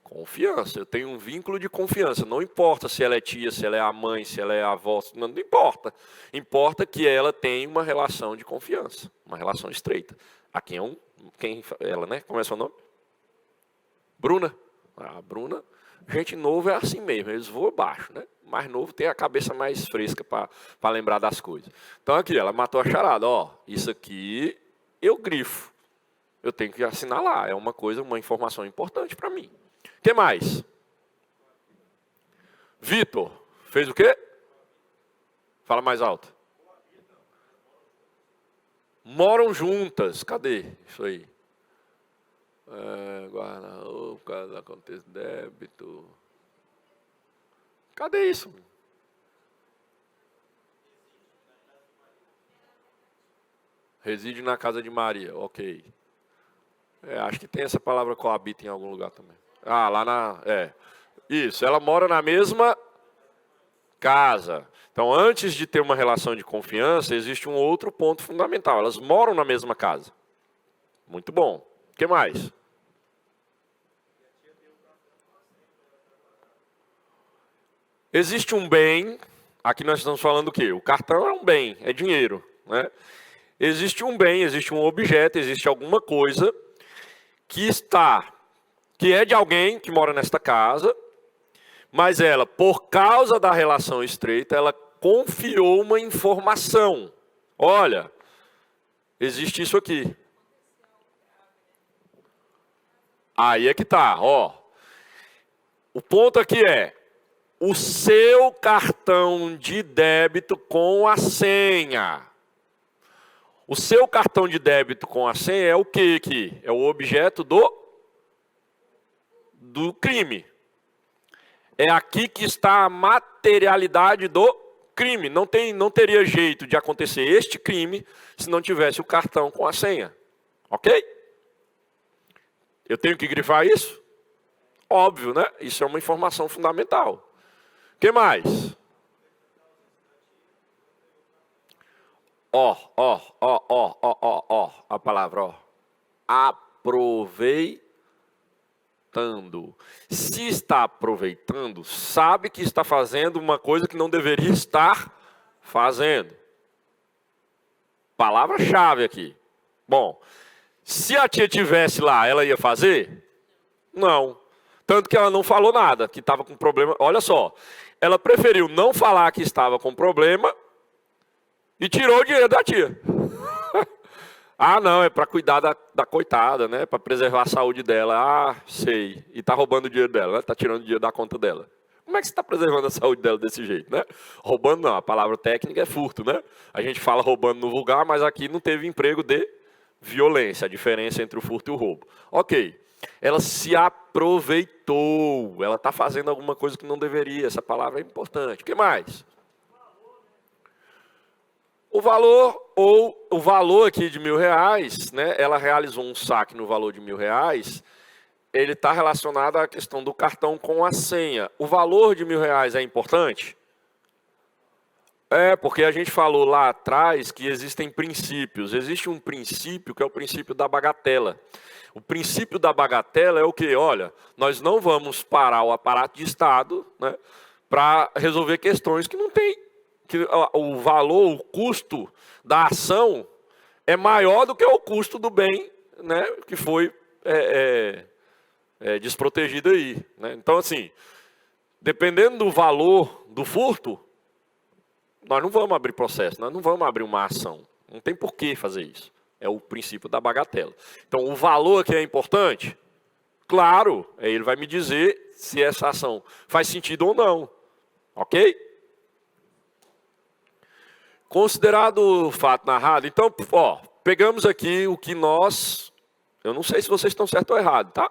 confiança. Eu tenho um vínculo de confiança. Não importa se ela é tia, se ela é a mãe, se ela é a avó, não importa. Importa que ela tem uma relação de confiança, uma relação estreita. Aqui é ela, né? Como é seu nome? Bruna. A Bruna, gente novo é assim mesmo, eles voam baixo, né? Mais novo tem a cabeça mais fresca para lembrar das coisas. Então aqui, ela matou a charada. Ó, isso aqui eu grifo. Eu tenho que assinalar. É uma coisa, uma informação importante para mim. O que mais? Vitor, fez o quê? Fala mais alto. Moram juntas. Cadê isso aí? Guarda, caso aconteça débito. Cadê isso? Reside na casa de Maria. Ok. Acho que tem essa palavra coabita em algum lugar também. Lá na... Isso, ela mora na mesma casa. Então, antes de ter uma relação de confiança, existe um outro ponto fundamental. Elas moram na mesma casa. Muito bom. O que mais? Existe um bem, aqui nós estamos falando o quê? O cartão é um bem, é dinheiro, né? Existe um bem, existe um objeto, existe alguma coisa que é de alguém que mora nesta casa, mas ela, por causa da relação estreita, ela confiou uma informação. Olha, existe isso aqui. Aí é que tá, ó. O ponto aqui é o seu cartão de débito com a senha. O seu cartão de débito com a senha é o que aqui? É o objeto do crime. É aqui que está a materialidade do crime. Não teria jeito de acontecer este crime se não tivesse o cartão com a senha. Ok? Eu tenho que grifar isso? Óbvio, né? Isso é uma informação fundamental. O que mais? A palavra, aproveitando. Se está aproveitando, sabe que está fazendo uma coisa que não deveria estar fazendo. Palavra-chave aqui. Bom, se a tia tivesse lá, ela ia fazer? Não. Tanto que ela não falou nada, que estava com problema. Olha só, ela preferiu não falar que estava com problema e tirou o dinheiro da tia. Não, é para cuidar da coitada, né? Para preservar a saúde dela. Sei. E está roubando o dinheiro dela, né? Está tirando o dinheiro da conta dela. Como é que você está preservando a saúde dela desse jeito, né? Roubando não, a palavra técnica é furto, né? A gente fala roubando no vulgar, mas aqui não teve emprego de violência. A diferença entre o furto e o roubo. Ok. Ela se aproveitou. Ela está fazendo alguma coisa que não deveria. Essa palavra é importante. O que mais? O valor aqui de R$1.000, né? Ela realizou um saque no valor de R$1.000. Ele está relacionado à questão do cartão com a senha. O valor de R$1.000 é importante? Porque a gente falou lá atrás que existem princípios. Existe um princípio que é o princípio da bagatela. O princípio da bagatela é o quê? Olha, nós não vamos parar o aparato de Estado, né, para resolver questões que não tem. Que o valor, o custo da ação é maior do que o custo do bem né, que foi desprotegida aí. Né? Então, assim, dependendo do valor do furto, nós não vamos abrir processo, nós não vamos abrir uma ação. Não tem por que fazer isso. É o princípio da bagatela. Então, o valor aqui é importante? Claro, ele vai me dizer se essa ação faz sentido ou não. Ok? Considerado o fato narrado, então, pegamos aqui o que nós... Eu não sei se vocês estão certo ou errado, tá?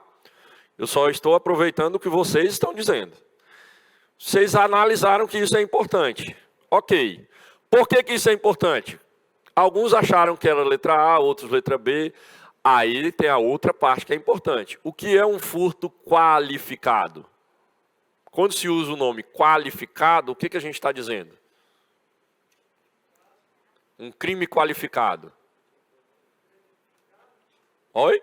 Eu só estou aproveitando o que vocês estão dizendo. Vocês analisaram que isso é importante. Ok. Por que isso é importante? Alguns acharam que era letra A, outros letra B. Aí tem a outra parte que é importante. O que é um furto qualificado? Quando se usa o nome qualificado, o que a gente está dizendo? Um crime qualificado. Oi?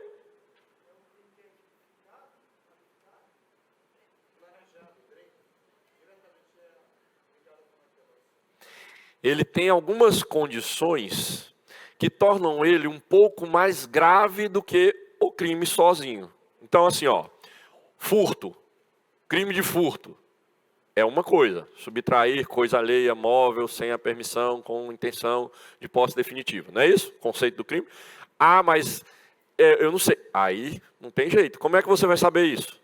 Ele tem algumas condições que tornam ele um pouco mais grave do que o crime sozinho. Então, assim, furto, crime de furto, é uma coisa. Subtrair coisa alheia, móvel, sem a permissão, com intenção de posse definitiva. Não é isso? Conceito do crime. Ah, mas eu não sei. Aí não tem jeito. Como é que você vai saber isso?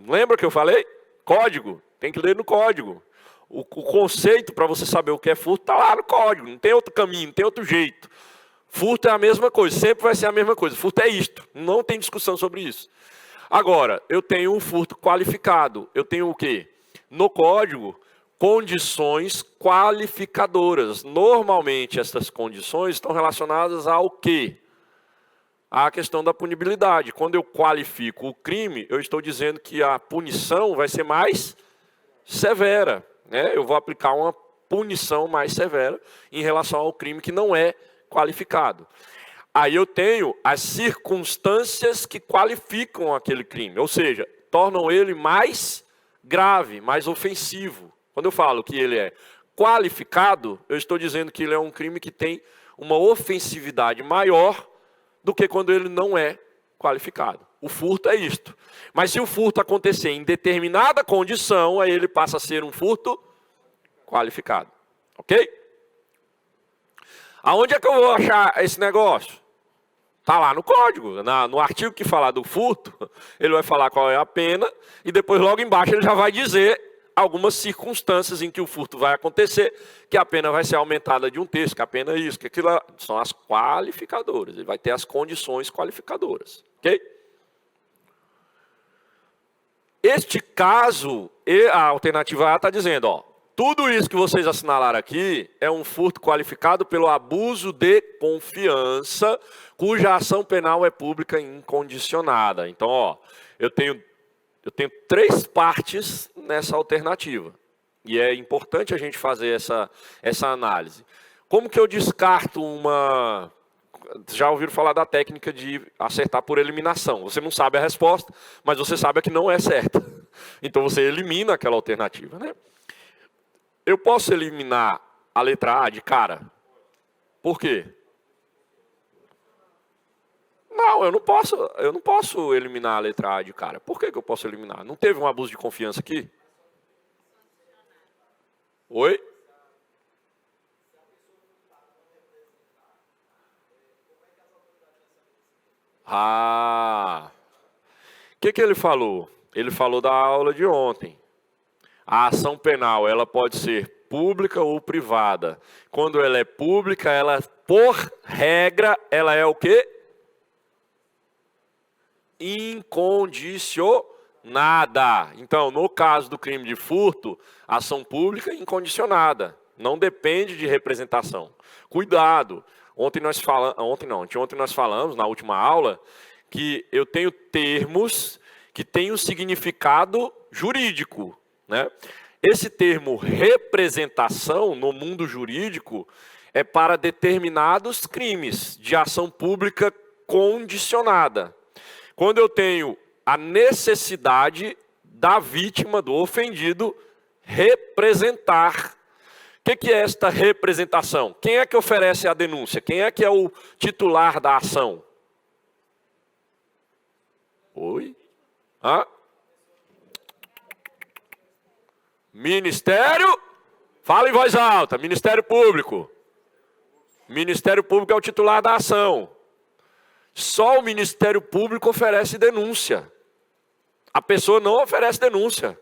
Lembra que eu falei? Código. Tem que ler no código. O conceito para você saber o que é furto está lá no código. Não tem outro caminho, não tem outro jeito. Furto é a mesma coisa, sempre vai ser a mesma coisa. Furto é isto. Não tem discussão sobre isso. Agora, eu tenho um furto qualificado. Eu tenho o quê? No código, condições qualificadoras. Normalmente, essas condições estão relacionadas ao quê? À questão da punibilidade. Quando eu qualifico o crime, eu estou dizendo que a punição vai ser mais severa. Né? Eu vou aplicar uma punição mais severa em relação ao crime que não é qualificado. Aí eu tenho as circunstâncias que qualificam aquele crime, ou seja, tornam ele mais grave, mais ofensivo. Quando eu falo que ele é qualificado, eu estou dizendo que ele é um crime que tem uma ofensividade maior do que quando ele não é qualificado. O furto é isto. Mas se o furto acontecer em determinada condição, aí ele passa a ser um furto qualificado. Ok? Aonde é que eu vou achar esse negócio? Está lá no código. No artigo que fala do furto, ele vai falar qual é a pena e depois logo embaixo ele já vai dizer algumas circunstâncias em que o furto vai acontecer, que a pena vai ser aumentada de 1/3, que a pena é isso, que aquilo são as qualificadoras. Ele vai ter as condições qualificadoras. Ok? Este caso, a alternativa A está dizendo, tudo isso que vocês assinalaram aqui é um furto qualificado pelo abuso de confiança, cuja ação penal é pública e incondicionada. Então, eu tenho 3 partes nessa alternativa. E é importante a gente fazer essa análise. Como que eu descarto uma... Já ouviram falar da técnica de acertar por eliminação. Você não sabe a resposta, mas você sabe a que não é certa. Então você elimina aquela alternativa, né? Eu posso eliminar a letra A de cara? Por quê? Não, eu não posso eliminar a letra A de cara. Por que eu posso eliminar? Não teve um abuso de confiança aqui? Oi? O que ele falou? Ele falou da aula de ontem. A ação penal, ela pode ser pública ou privada. Quando ela é pública, ela, por regra, ela é o quê? Incondicionada. Então, no caso do crime de furto, ação pública incondicionada. Não depende de representação. Cuidado. Ontem nós falamos, na última aula, que eu tenho termos que têm um significado jurídico. Né? Esse termo representação, no mundo jurídico, é para determinados crimes de ação pública condicionada. Quando eu tenho a necessidade da vítima, do ofendido, representar. O que é esta representação? Quem é que oferece a denúncia? Quem é que é o titular da ação? Oi? Hã? Ministério, fala em voz alta, Ministério Público. Ministério Público é o titular da ação. Só o Ministério Público oferece denúncia. A pessoa não oferece denúncia.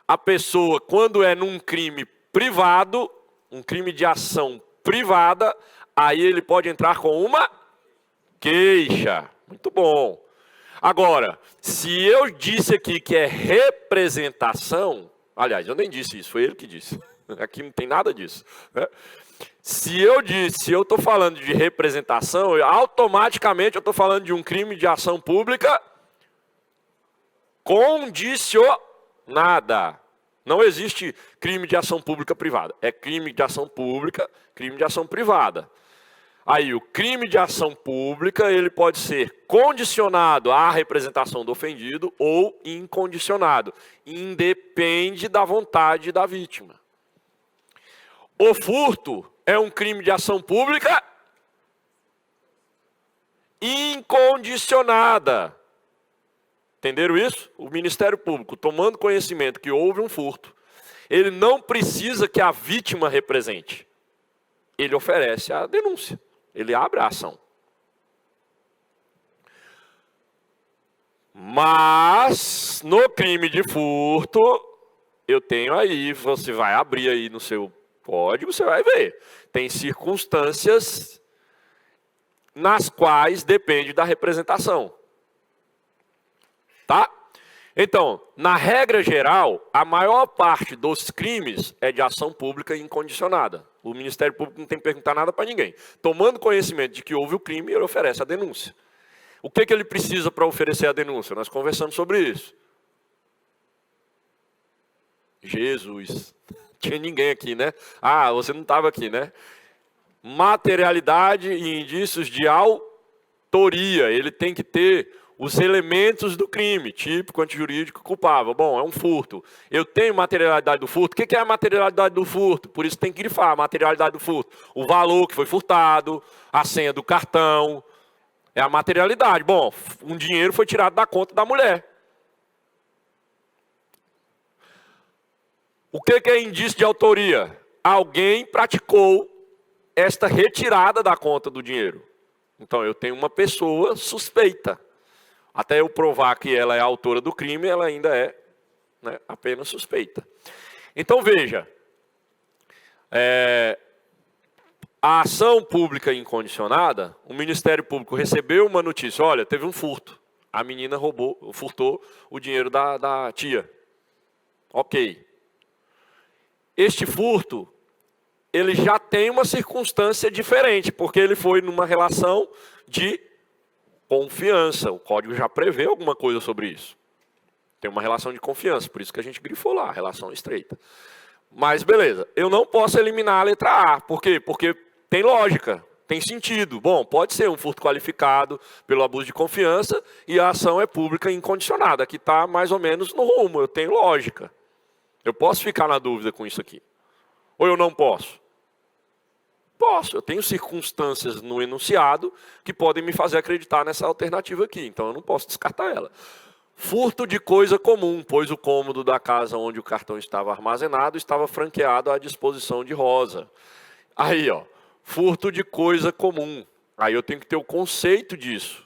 A pessoa, quando é num crime privado, um crime de ação privada, aí ele pode entrar com uma queixa. Muito bom. Agora, se eu disse aqui que é representação, aliás, eu nem disse isso, foi ele que disse. Aqui não tem nada disso, né? Se eu estou falando de representação, automaticamente eu estou falando de um crime de ação pública condicionada. Não existe crime de ação pública privada. É crime de ação pública, crime de ação privada. Aí o crime de ação pública, ele pode ser condicionado à representação do ofendido ou incondicionado. Independe da vontade da vítima. O furto é um crime de ação pública incondicionada. Entenderam isso? O Ministério Público, tomando conhecimento que houve um furto, ele não precisa que a vítima represente. Ele oferece a denúncia. Ele abre a ação. Mas, no crime de furto, eu tenho aí, você vai abrir aí no seu código, você vai ver. Tem circunstâncias nas quais depende da representação. Tá? Então, na regra geral, a maior parte dos crimes é de ação pública incondicionada. O Ministério Público não tem que perguntar nada para ninguém. Tomando conhecimento de que houve o crime, ele oferece a denúncia. O que ele precisa para oferecer a denúncia? Nós conversamos sobre isso. Jesus. Tinha ninguém aqui, né? Ah, você não estava aqui, né? Materialidade e indícios de autoria. Ele tem que ter os elementos do crime, típico, antijurídico, culpável. Bom, é um furto. Eu tenho materialidade do furto. O que é a materialidade do furto? Por isso tem que grifar a materialidade do furto. O valor que foi furtado, a senha do cartão, é a materialidade. Bom, um dinheiro foi tirado da conta da mulher. O que é indício de autoria? Alguém praticou esta retirada da conta do dinheiro. Então, eu tenho uma pessoa suspeita. Até eu provar que ela é a autora do crime, ela ainda é, né, apenas suspeita. Então, veja. A ação pública incondicionada, o Ministério Público recebeu uma notícia. Olha, teve um furto. A menina furtou o dinheiro da tia. Ok. Este furto, ele já tem uma circunstância diferente, porque ele foi numa relação de confiança. O código já prevê alguma coisa sobre isso. Tem uma relação de confiança, por isso que a gente grifou lá, relação estreita. Mas beleza, eu não posso eliminar a letra A. Por quê? Porque tem lógica, tem sentido. Bom, pode ser um furto qualificado pelo abuso de confiança e a ação é pública incondicionada, que está mais ou menos no rumo, eu tenho lógica. Eu posso ficar na dúvida com isso aqui. Ou eu não posso? Posso, eu tenho circunstâncias no enunciado que podem me fazer acreditar nessa alternativa aqui, então eu não posso descartar ela. Furto de coisa comum, pois o cômodo da casa onde o cartão estava armazenado estava franqueado à disposição de Rosa. Aí, ó, furto de coisa comum. Aí eu tenho que ter o conceito disso.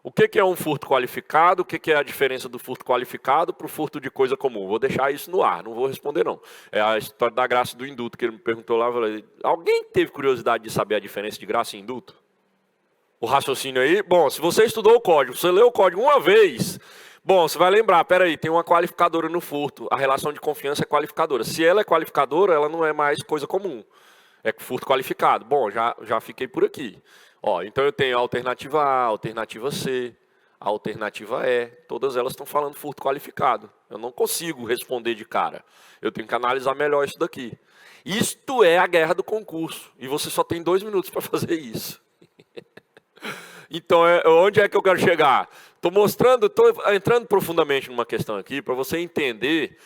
O que é um furto qualificado? O que é a diferença do furto qualificado para o furto de coisa comum? Vou deixar isso no ar, não vou responder não. É a história da graça e do induto, que ele me perguntou lá. Eu falei, alguém teve curiosidade de saber a diferença de graça e induto? O raciocínio aí? Bom, se você estudou o código, você leu o código uma vez, bom, você vai lembrar, peraí, tem uma qualificadora no furto. A relação de confiança é qualificadora. Se ela é qualificadora, ela não é mais coisa comum. É furto qualificado. Bom, já fiquei por aqui. Ó, então eu tenho a alternativa A, a alternativa C, a alternativa E. Todas elas estão falando furto qualificado. Eu não consigo responder de cara. Eu tenho que analisar melhor isso daqui. Isto é a guerra do concurso. E você só tem 2 minutos para fazer isso. Então, onde é que eu quero chegar? Estou entrando profundamente numa questão aqui para você entender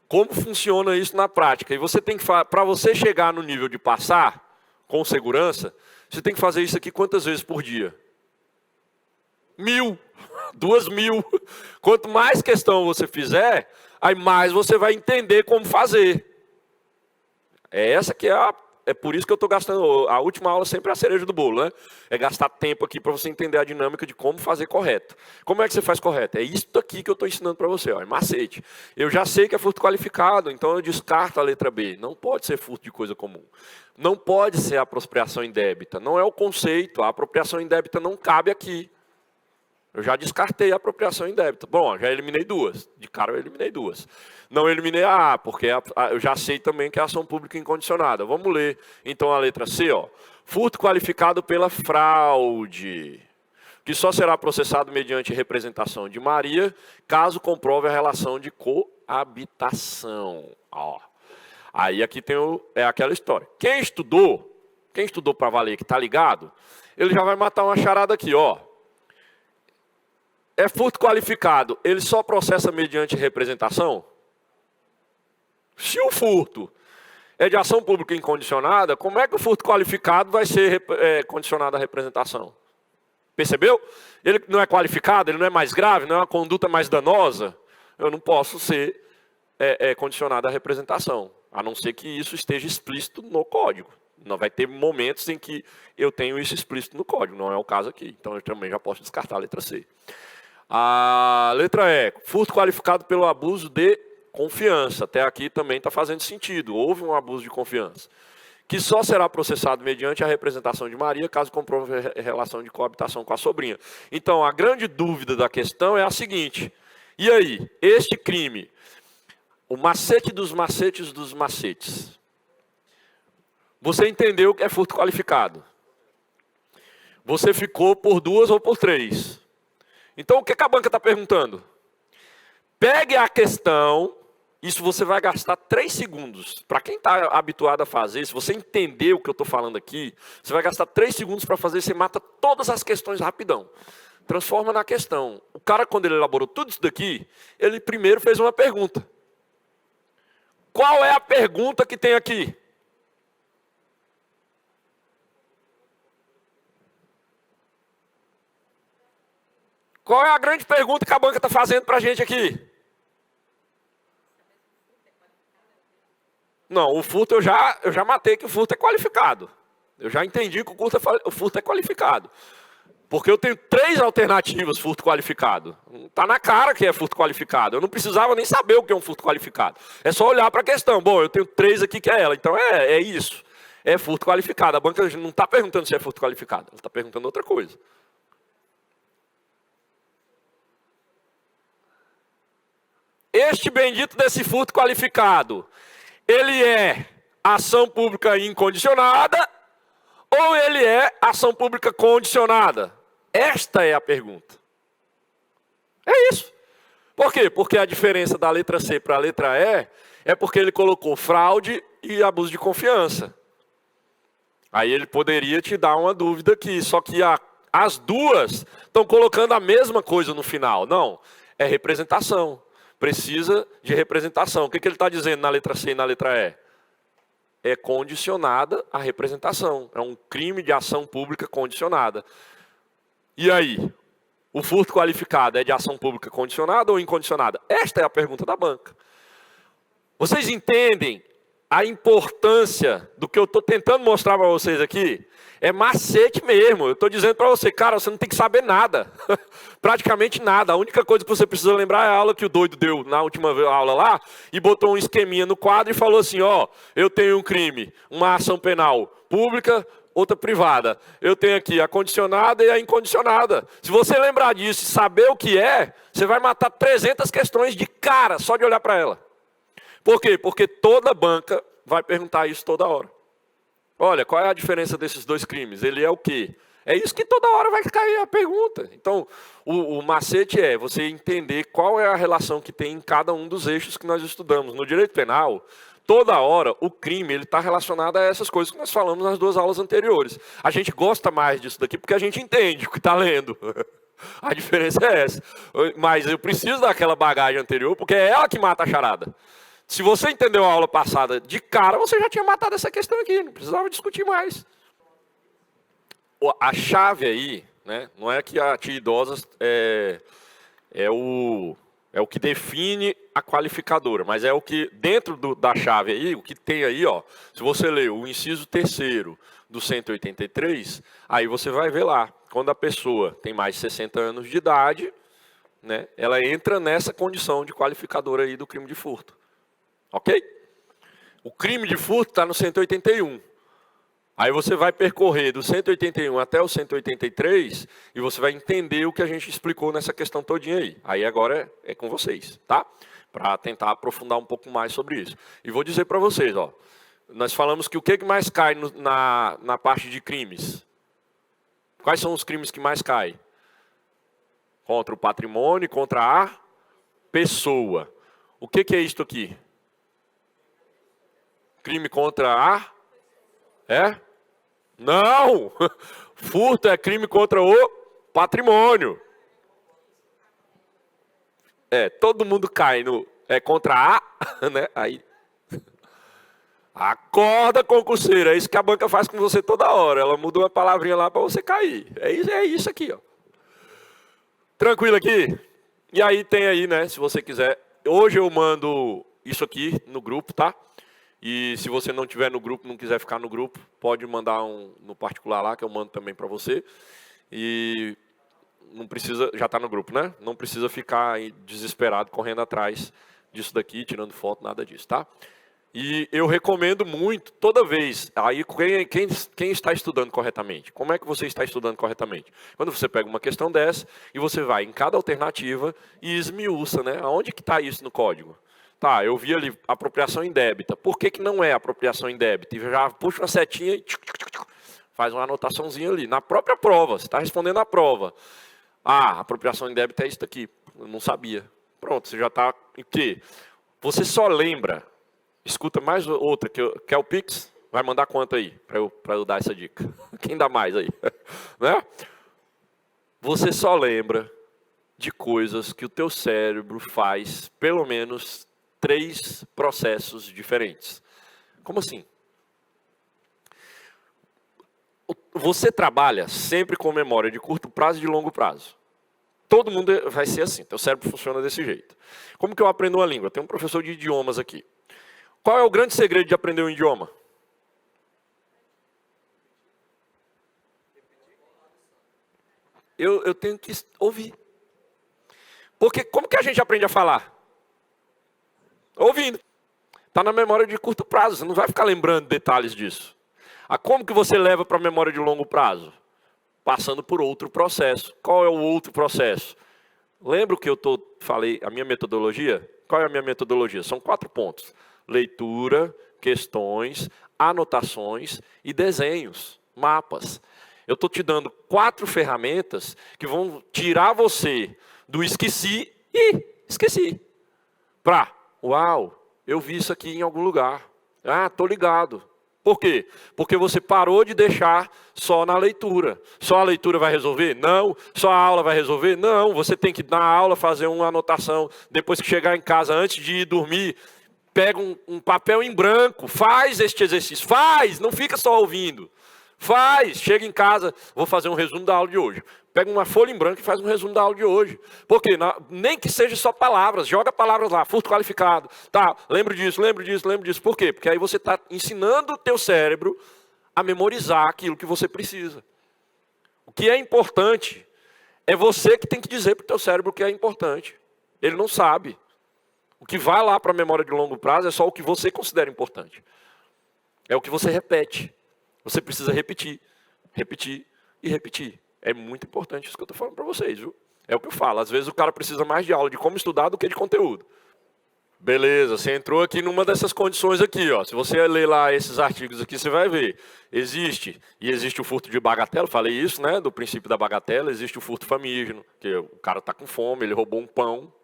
como funciona isso na prática. E você tem que, para você chegar no nível de passar com segurança, você tem que fazer isso aqui quantas vezes por dia? 1000, 2000. Quanto mais questão você fizer, aí mais você vai entender como fazer. É por isso que eu estou gastando, a última aula sempre é a cereja do bolo, né? É gastar tempo aqui para você entender a dinâmica de como fazer correto. Como é que você faz correto? É isso aqui que eu estou ensinando para você, ó, é macete. Eu já sei que é furto qualificado, então eu descarto a letra B. Não pode ser furto de coisa comum. Não pode ser apropriação indébita. Não é o conceito, a apropriação indébita não cabe aqui. Eu já descartei a apropriação indébita. Bom, já eliminei duas. De cara eu eliminei duas. Não eliminei a A, porque eu já sei também que é ação pública incondicionada. Vamos ler, então, a letra C. Ó. Furto qualificado pela fraude, que só será processado mediante representação de Maria, caso comprove a relação de coabitação. Ó. Aí aqui tem aquela história. Quem estudou para valer, que está ligado, ele já vai matar uma charada aqui, ó. É furto qualificado, ele só processa mediante representação? Se o furto é de ação pública incondicionada, como é que o furto qualificado vai ser condicionado à representação? Percebeu? Ele não é qualificado, ele não é mais grave, não é uma conduta mais danosa. Eu não posso ser condicionado à representação, a não ser que isso esteja explícito no código. Não vai ter momentos em que eu tenho isso explícito no código, não é o caso aqui. Então eu também já posso descartar a letra C. A letra E, furto qualificado pelo abuso de confiança. Até aqui também está fazendo sentido. Houve um abuso de confiança. Que só será processado mediante a representação de Maria, caso comprove relação de coabitação com a sobrinha. Então, a grande dúvida da questão é a seguinte. E aí, este crime, o macete dos macetes dos macetes. Você entendeu que é furto qualificado. Você ficou por 2 ou por 3. Então, o que a banca está perguntando? Pegue a questão, isso você vai gastar 3 segundos. Para quem está habituado a fazer, se você entender o que eu estou falando aqui, você vai gastar 3 segundos para fazer, você mata todas as questões rapidão. Transforma na questão. O cara, quando ele elaborou tudo isso daqui, ele primeiro fez uma pergunta. Qual é a pergunta que tem aqui? Qual é a grande pergunta que a banca está fazendo para a gente aqui? Não, o furto eu já matei que o furto é qualificado. Eu já entendi que o furto é qualificado. Porque eu tenho 3 alternativas furto qualificado. Está na cara que é furto qualificado. Eu não precisava nem saber o que é um furto qualificado. É só olhar para a questão. Bom, eu tenho 3 aqui que é ela. Então é isso. É furto qualificado. A banca não está perguntando se é furto qualificado. Ela está perguntando outra coisa. Este bendito desse furto qualificado, ele é ação pública incondicionada ou ele é ação pública condicionada? Esta é a pergunta. É isso. Por quê? Porque a diferença da letra C para a letra E é porque ele colocou fraude e abuso de confiança. Aí ele poderia te dar uma dúvida aqui, só que as duas estão colocando a mesma coisa no final. Não, é representação. Precisa de representação. O que ele está dizendo na letra C e na letra E? É condicionada à representação. É um crime de ação pública condicionada. E aí? O furto qualificado é de ação pública condicionada ou incondicionada? Esta é a pergunta da banca. Vocês entendem a importância do que eu estou tentando mostrar para vocês aqui? É macete mesmo. Eu estou dizendo para você, cara, você não tem que saber nada. Praticamente nada. A única coisa que você precisa lembrar é a aula que o doido deu na última aula lá, e botou um esqueminha no quadro e falou assim, ó, eu tenho um crime, uma ação penal pública, outra privada. Eu tenho aqui a condicionada e a incondicionada. Se você lembrar disso e saber o que é, você vai matar 300 questões de cara, só de olhar para ela. Por quê? Porque toda banca vai perguntar isso toda hora. Olha, qual é a diferença desses 2 crimes? Ele é o quê? É isso que toda hora vai cair a pergunta. Então, o macete é você entender qual é a relação que tem em cada um dos eixos que nós estudamos. No direito penal, toda hora o crime está relacionado a essas coisas que nós falamos nas 2 aulas anteriores. A gente gosta mais disso daqui porque a gente entende o que está lendo. A diferença é essa. Mas eu preciso daquela bagagem anterior porque é ela que mata a charada. Se você entendeu a aula passada de cara, você já tinha matado essa questão aqui, não precisava discutir mais. A chave aí né? Não é que a tia idosa é o que define a qualificadora, mas é o que, dentro da chave aí, o que tem aí, ó, se você ler o inciso 3º do 183, aí você vai ver lá, quando a pessoa tem mais de 60 anos de idade, né, ela entra nessa condição de qualificadora aí do crime de furto. Ok? O crime de furto está no 181. Aí você vai percorrer do 181 até o 183 e você vai entender o que a gente explicou nessa questão todinha aí. Aí agora é com vocês, tá? Para tentar aprofundar um pouco mais sobre isso. E vou dizer para vocês, ó, nós falamos que o que mais cai na parte de crimes? Quais são os crimes que mais caem? Contra o patrimônio, contra a pessoa. O que é isto aqui? Crime contra a... É? Não! Furto é crime contra o patrimônio. Todo mundo cai no... É contra a... Né? Aí... Acorda, concurseiro. É isso que a banca faz com você toda hora. Ela muda uma palavrinha lá para você cair. É isso aqui, ó. Tranquilo aqui? E aí tem aí, né? Se você quiser... Hoje eu mando isso aqui no grupo, tá? E se você não estiver no grupo, não quiser ficar no grupo, pode mandar no particular lá, que eu mando também para você. E não precisa, já está no grupo, né? Não precisa ficar desesperado, correndo atrás disso daqui, tirando foto, nada disso, tá? E eu recomendo muito, toda vez, aí quem está estudando corretamente? Como é que você está estudando corretamente? Quando você pega uma questão dessa, e você vai em cada alternativa e esmiuça, né? Aonde que está isso no código? Tá, eu vi ali apropriação indébita. Por que não é apropriação indébita? E já puxa uma setinha e faz uma anotaçãozinha ali. Na própria prova, você está respondendo a prova. Ah, apropriação indébita é isso daqui. Eu não sabia. Pronto, você já está... O quê? Você só lembra. Escuta mais outra, que é o Pix. Vai mandar quanto aí, para eu dar essa dica? Quem dá mais aí? Né? Você só lembra de coisas que o teu cérebro faz, pelo menos 3 processos diferentes. Como assim? Você trabalha sempre com memória de curto prazo e de longo prazo. Todo mundo vai ser assim, teu cérebro funciona desse jeito. Como que eu aprendo uma língua? Tem um professor de idiomas aqui. Qual é o grande segredo de aprender um idioma? Eu tenho que ouvir. Porque como que a gente aprende a falar? Ouvindo. Está na memória de curto prazo, você não vai ficar lembrando detalhes disso. Como que você leva para a memória de longo prazo? Passando por outro processo. Qual é o outro processo? Lembra o que eu falei, a minha metodologia? Qual é a minha metodologia? São 4 pontos. Leitura, questões, anotações e desenhos, mapas. Eu estou te dando 4 ferramentas que vão tirar você do esqueci e esqueci. Uau, eu vi isso aqui em algum lugar. Ah, estou ligado. Por quê? Porque você parou de deixar só na leitura. Só a leitura vai resolver? Não. Só a aula vai resolver? Não. Você tem que, na aula, fazer uma anotação. Depois que chegar em casa, antes de ir dormir, pega um papel em branco. Faz este exercício. Faz, não fica só ouvindo. Faz, chega em casa, vou fazer um resumo da aula de hoje. Pega uma folha em branco e faz um resumo da aula de hoje. Por quê? Nem que seja só palavras, joga palavras lá, furto qualificado. Tá, lembro disso, lembro disso, lembro disso. Por quê? Porque aí você está ensinando o teu cérebro a memorizar aquilo que você precisa. O que é importante é você que tem que dizer para o teu cérebro o que é importante. Ele não sabe. O que vai lá para a memória de longo prazo é só o que você considera importante. É o que você repete. Você precisa repetir, repetir e repetir. É muito importante isso que eu estou falando para vocês, viu? É o que eu falo. Às vezes o cara precisa mais de aula de como estudar do que de conteúdo. Beleza, você entrou aqui numa dessas condições aqui, ó. Se você ler lá esses artigos aqui, você vai ver. Existe o furto de bagatela, falei isso, né? Do princípio da bagatela. Existe o furto famígeno, que o cara está com fome, ele roubou um pão.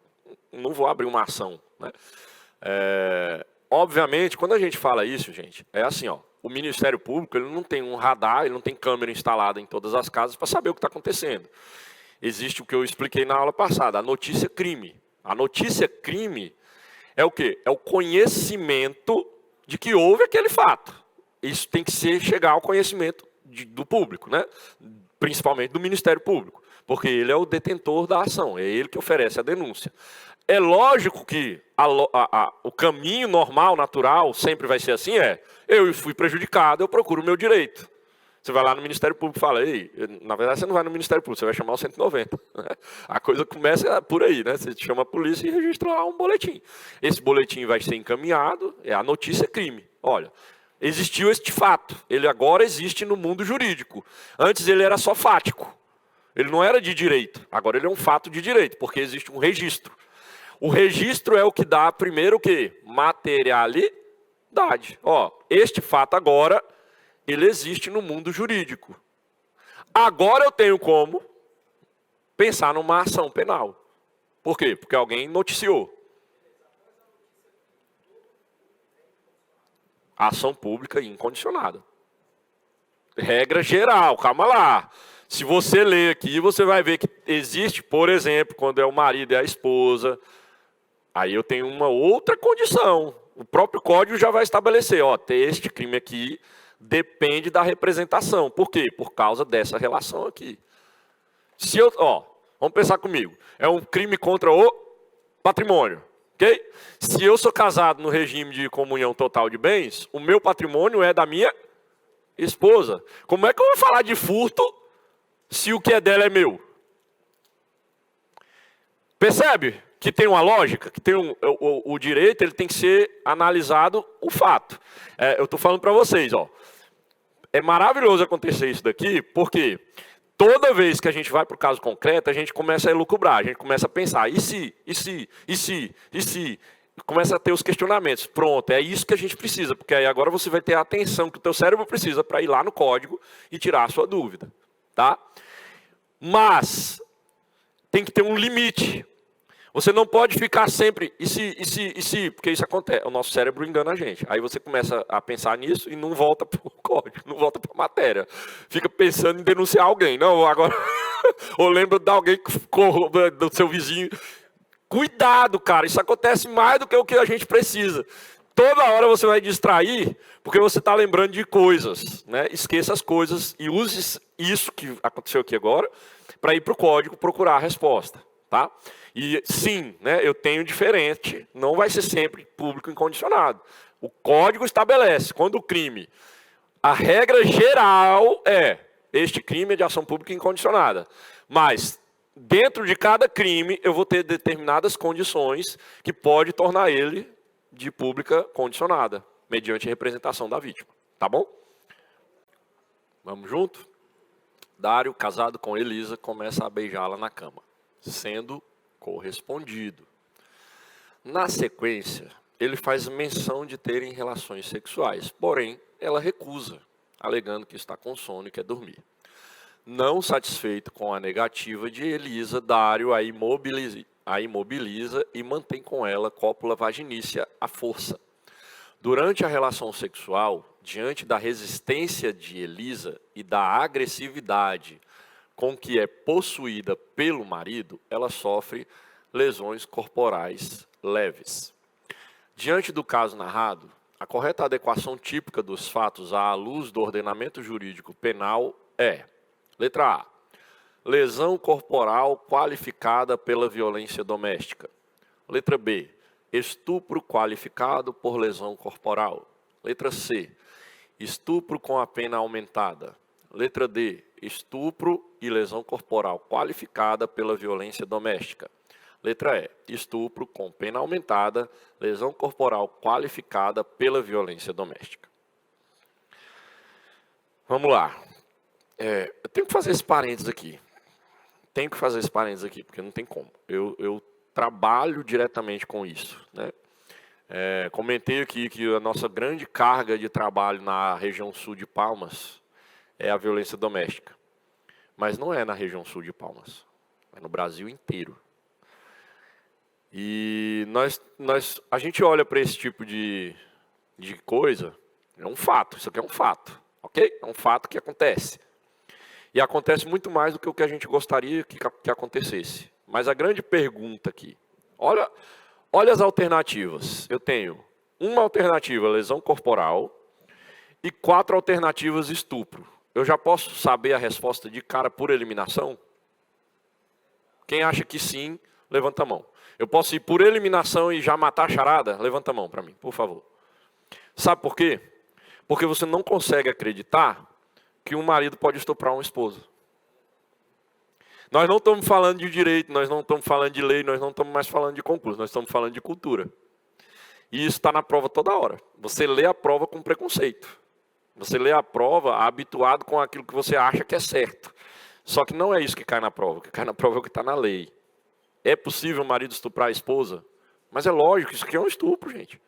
Não vou abrir uma ação, né? Obviamente, quando a gente fala isso, gente, é assim, ó. O Ministério Público ele não tem um radar, ele não tem câmera instalada em todas as casas para saber o que está acontecendo. Existe o que eu expliquei na aula passada, a notícia crime. A notícia crime é o quê? É o conhecimento de que houve aquele fato. Isso tem que chegar ao conhecimento do público, né? principalmente do Ministério Público, porque ele é o detentor da ação, é ele que oferece a denúncia. É lógico que o caminho normal, natural, sempre vai ser assim, eu fui prejudicado, eu procuro o meu direito. Você vai lá no Ministério Público e fala, na verdade você não vai no Ministério Público, você vai chamar o 190. Né? A coisa começa por aí, né? Você chama a polícia e registra lá um boletim. Esse boletim vai ser encaminhado, a notícia crime. Olha, existiu este fato, ele agora existe no mundo jurídico. Antes ele era só fático, ele não era de direito, agora ele é um fato de direito, porque existe um registro. O registro é o que dá primeiro o quê? Materialidade. Este fato agora, ele existe no mundo jurídico. Agora eu tenho como pensar numa ação penal. Por quê? Porque alguém noticiou. Ação pública incondicionada. Regra geral, calma lá. Se você ler aqui, você vai ver que existe, por exemplo, quando é o marido e a esposa, aí eu tenho uma outra condição. O próprio código já vai estabelecer, este crime aqui depende da representação. Por quê? Por causa dessa relação aqui. Se eu, vamos pensar comigo. É um crime contra o patrimônio, ok? Se eu sou casado no regime de comunhão total de bens, o meu patrimônio é da minha esposa. Como é que eu vou falar de furto se o que é dela é meu? Percebe que tem uma lógica, que tem o direito, ele tem que ser analisado o fato. Eu estou falando para vocês, é maravilhoso acontecer isso daqui, porque toda vez que a gente vai para o caso concreto, a gente começa a elucubrar, a gente começa a pensar, e se, começa a ter os questionamentos. Pronto, é isso que a gente precisa, porque aí agora você vai ter a atenção que o teu cérebro precisa para ir lá no código e tirar a sua dúvida, tá? Mas tem que ter um limite. Você não pode ficar sempre, e se, porque isso acontece, o nosso cérebro engana a gente. Aí você começa a pensar nisso e não volta para o código, não volta para a matéria. Fica pensando em denunciar alguém. Não, agora, ou lembra de alguém do seu vizinho. Cuidado, cara, isso acontece mais do que o que a gente precisa. Toda hora você vai distrair, porque você está lembrando de coisas, né? Esqueça as coisas e use isso que aconteceu aqui agora, para ir para o código procurar a resposta, tá? E sim, né, eu tenho diferente, não vai ser sempre público incondicionado. O código estabelece, quando o crime, a regra geral este crime é de ação pública incondicionada. Mas, dentro de cada crime, eu vou ter determinadas condições que pode tornar ele de pública condicionada, mediante representação da vítima. Tá bom? Vamos junto? Dário, casado com Elisa, começa a beijá-la na cama, sendo correspondido. Na sequência, ele faz menção de terem relações sexuais, porém, ela recusa, alegando que está com sono e quer dormir. Não satisfeito com a negativa de Elisa, Dário a imobiliza e mantém com ela cópula vaginícia à força. Durante a relação sexual, diante da resistência de Elisa e da agressividade com que é possuída pelo marido, ela sofre lesões corporais leves. Diante do caso narrado, a correta adequação típica dos fatos à luz do ordenamento jurídico penal é: letra A, lesão corporal qualificada pela violência doméstica. Letra B, estupro qualificado por lesão corporal. Letra C, estupro com a pena aumentada. Letra D, estupro e lesão corporal qualificada pela violência doméstica. Letra E, estupro com pena aumentada, lesão corporal qualificada pela violência doméstica. Vamos lá. Eu tenho que fazer esse parênteses aqui. Porque não tem como. Eu trabalho diretamente com isso, né? Comentei aqui que a nossa grande carga de trabalho na região sul de Palmas é a violência doméstica. Mas não é na região sul de Palmas, é no Brasil inteiro. E a gente olha para esse tipo de coisa, é um fato, isso aqui é um fato, ok? É um fato que acontece. E acontece muito mais do que o que a gente gostaria que acontecesse. Mas a grande pergunta aqui, olha as alternativas. Eu tenho uma alternativa, lesão corporal, e 4 alternativas, estupro. eu já posso saber a resposta de cara por eliminação? Quem acha que sim, levanta a mão. Eu posso ir por eliminação e já matar a charada? Levanta a mão para mim, por favor. Sabe por quê? Porque você não consegue acreditar que um marido pode estuprar uma esposa. Nós não estamos falando de direito, nós não estamos falando de lei, nós não estamos mais falando de concurso, nós estamos falando de cultura. E isso está na prova toda hora. Você lê a prova com preconceito. Você lê a prova habituado com aquilo que você acha que é certo. Só que não é isso que cai na prova. O que cai na prova é o que está na lei. É possível o marido estuprar a esposa? Mas é lógico, isso aqui é um estupro, gente.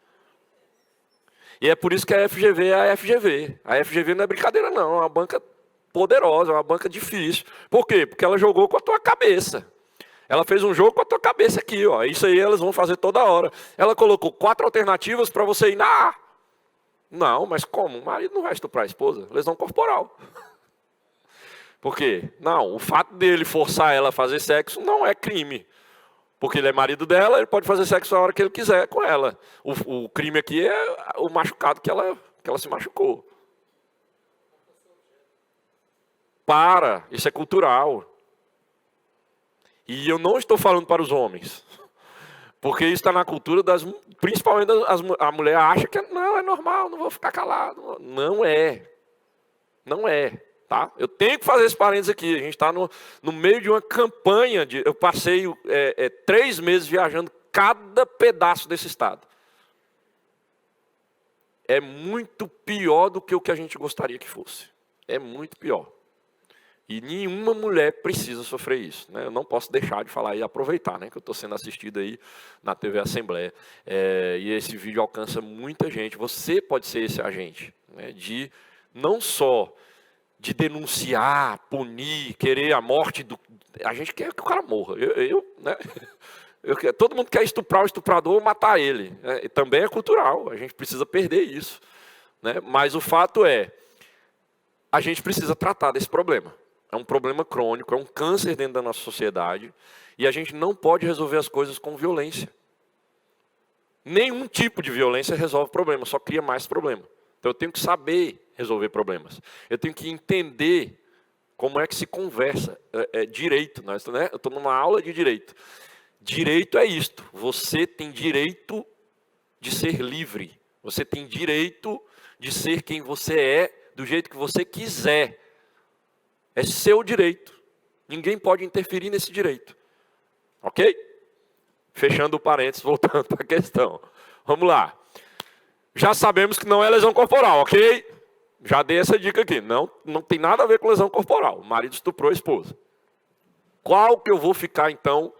E é por isso que a FGV é a FGV. A FGV não é brincadeira, não. É uma banca poderosa, é uma banca difícil. Por quê? Porque ela jogou com a tua cabeça. Ela fez um jogo com a tua cabeça aqui, ó. Isso aí elas vão fazer toda hora. Ela colocou 4 alternativas para você ir na A. Não, mas como? O marido não vai estuprar a esposa. Lesão corporal. Por quê? Não, o fato dele forçar ela a fazer sexo não é crime. Porque ele é marido dela, ele pode fazer sexo a hora que ele quiser com ela. O crime aqui é o machucado que ela se machucou. Isso é cultural. E eu não estou falando para os homens. Porque isso está na cultura das... Principalmente a mulher acha que não, é normal, não vou ficar calado. Não é. Não é. Tá? Eu tenho que fazer esse parênteses aqui. A gente está no meio de uma campanha. Eu passei 3 meses viajando cada pedaço desse estado. É muito pior do que o que a gente gostaria que fosse. É muito pior. E nenhuma mulher precisa sofrer isso. Né? Eu não posso deixar de falar e aproveitar, né? Que eu estou sendo assistido aí na TV Assembleia. E esse vídeo alcança muita gente. Você pode ser esse agente. Né? De não só de denunciar, punir, querer a morte do... A gente quer que o cara morra. Né? Todo mundo quer estuprar o estuprador ou matar ele. Né? Também é cultural. A gente precisa perder isso. Né? Mas o fato é, a gente precisa tratar desse problema. É um problema crônico, é um câncer dentro da nossa sociedade. E a gente não pode resolver as coisas com violência. Nenhum tipo de violência resolve problema, só cria mais problema. Então eu tenho que saber resolver problemas. Eu tenho que entender como é que se conversa. Direito, né? Eu estou numa aula de direito. Direito é isto. Você tem direito de ser livre. Você tem direito de ser quem você é, do jeito que você quiser. É seu direito. Ninguém pode interferir nesse direito. Ok? Fechando o parênteses, voltando para a questão. Vamos lá. Já sabemos que não é lesão corporal, ok? Já dei essa dica aqui. Não tem nada a ver com lesão corporal. O marido estuprou a esposa. Qual que eu vou ficar, então,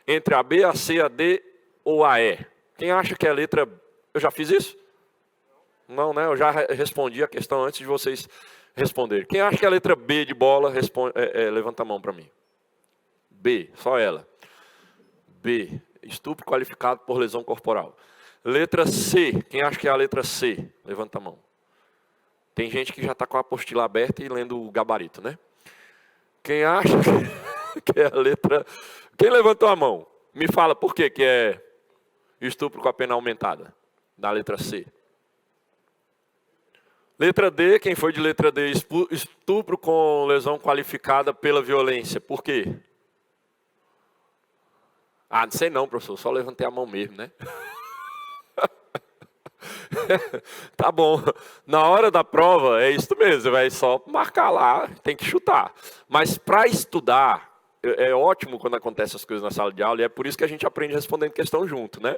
entre a B, a C, a D ou a E? Quem acha que é a letra... Eu já fiz isso? Não, né? Eu já respondi a questão antes de vocês responderem. Quem acha que é a letra B de bola, levanta a mão para mim. B, só ela. B, estupro qualificado por lesão corporal. Letra C, quem acha que é a letra C? Levanta a mão. Tem gente que já está com a apostila aberta e lendo o gabarito, né? Quem acha que é a letra... Quem levantou a mão? Me fala por que é estupro com a pena aumentada, da letra C. Letra D, quem foi de letra D? Estupro com lesão qualificada pela violência. Por quê? Ah, não sei não, professor, só levantei a mão mesmo, né? Tá bom, na hora da prova é isso mesmo, você vai só marcar lá, tem que chutar. Mas para estudar, é ótimo quando acontecem as coisas na sala de aula, e é por isso que a gente aprende respondendo questão junto, né?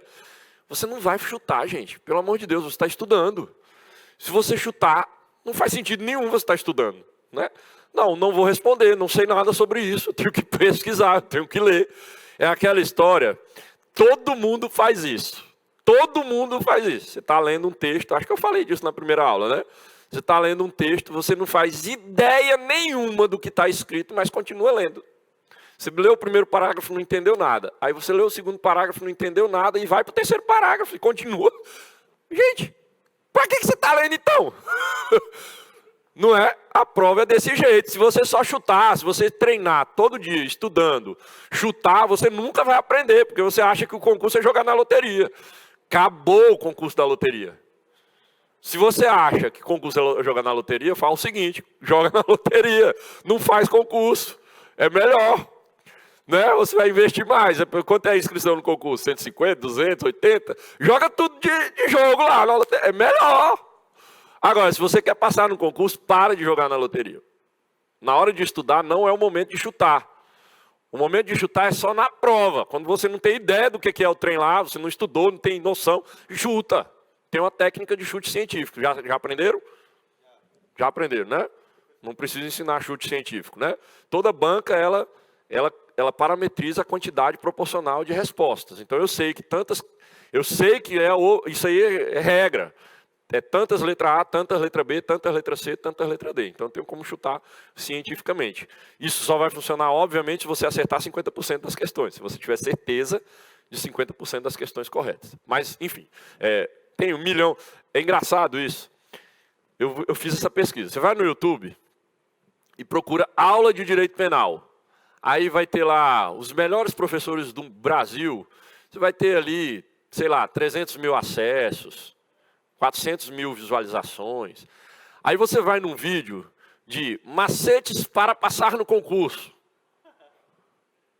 Você não vai chutar, gente, pelo amor de Deus, você está estudando. Se você chutar, não faz sentido nenhum você estar estudando, né? Não vou responder, não sei nada sobre isso, tenho que pesquisar, tenho que ler. É aquela história, todo mundo faz isso. Todo mundo faz isso. Você está lendo um texto, acho que eu falei disso na primeira aula, né? Você está lendo um texto, você não faz ideia nenhuma do que está escrito, mas continua lendo. Você leu o primeiro parágrafo, não entendeu nada. Aí você leu o segundo parágrafo, não entendeu nada, e vai para o terceiro parágrafo e continua. Gente, para que você está lendo então? Não é? A prova é desse jeito. Se você só chutar, se você treinar todo dia, estudando, chutar, você nunca vai aprender, porque você acha que o concurso é jogar na loteria. Acabou o concurso da loteria. Se você acha que concurso é jogar na loteria, fala o seguinte, joga na loteria, não faz concurso, é melhor. Né? Você vai investir mais. Quanto é a inscrição no concurso? 150, 200, 80? Joga tudo de jogo lá, na loteria, é melhor. Agora, se você quer passar no concurso, para de jogar na loteria. Na hora de estudar, não é o momento de chutar. O momento de chutar é só na prova. Quando você não tem ideia do que é o trem lá, você não estudou, não tem noção, chuta. Tem uma técnica de chute científico. Já aprenderam? Já aprenderam, né? Não precisa ensinar chute científico, né? Toda banca, ela parametriza a quantidade proporcional de respostas. Então, eu sei que isso aí é regra. É tantas letra A, tantas letra B, tantas letra C, tantas letra D. Então, eu tenho como chutar cientificamente. Isso só vai funcionar, obviamente, se você acertar 50% das questões. Se você tiver certeza de 50% das questões corretas. Mas, enfim, tem 1 milhão. É engraçado isso. Eu fiz essa pesquisa. Você vai no YouTube e procura aula de direito penal. Aí vai ter lá os melhores professores do Brasil. Você vai ter ali, sei lá, 300 mil acessos, 400 mil visualizações. Aí você vai num vídeo de macetes para passar no concurso.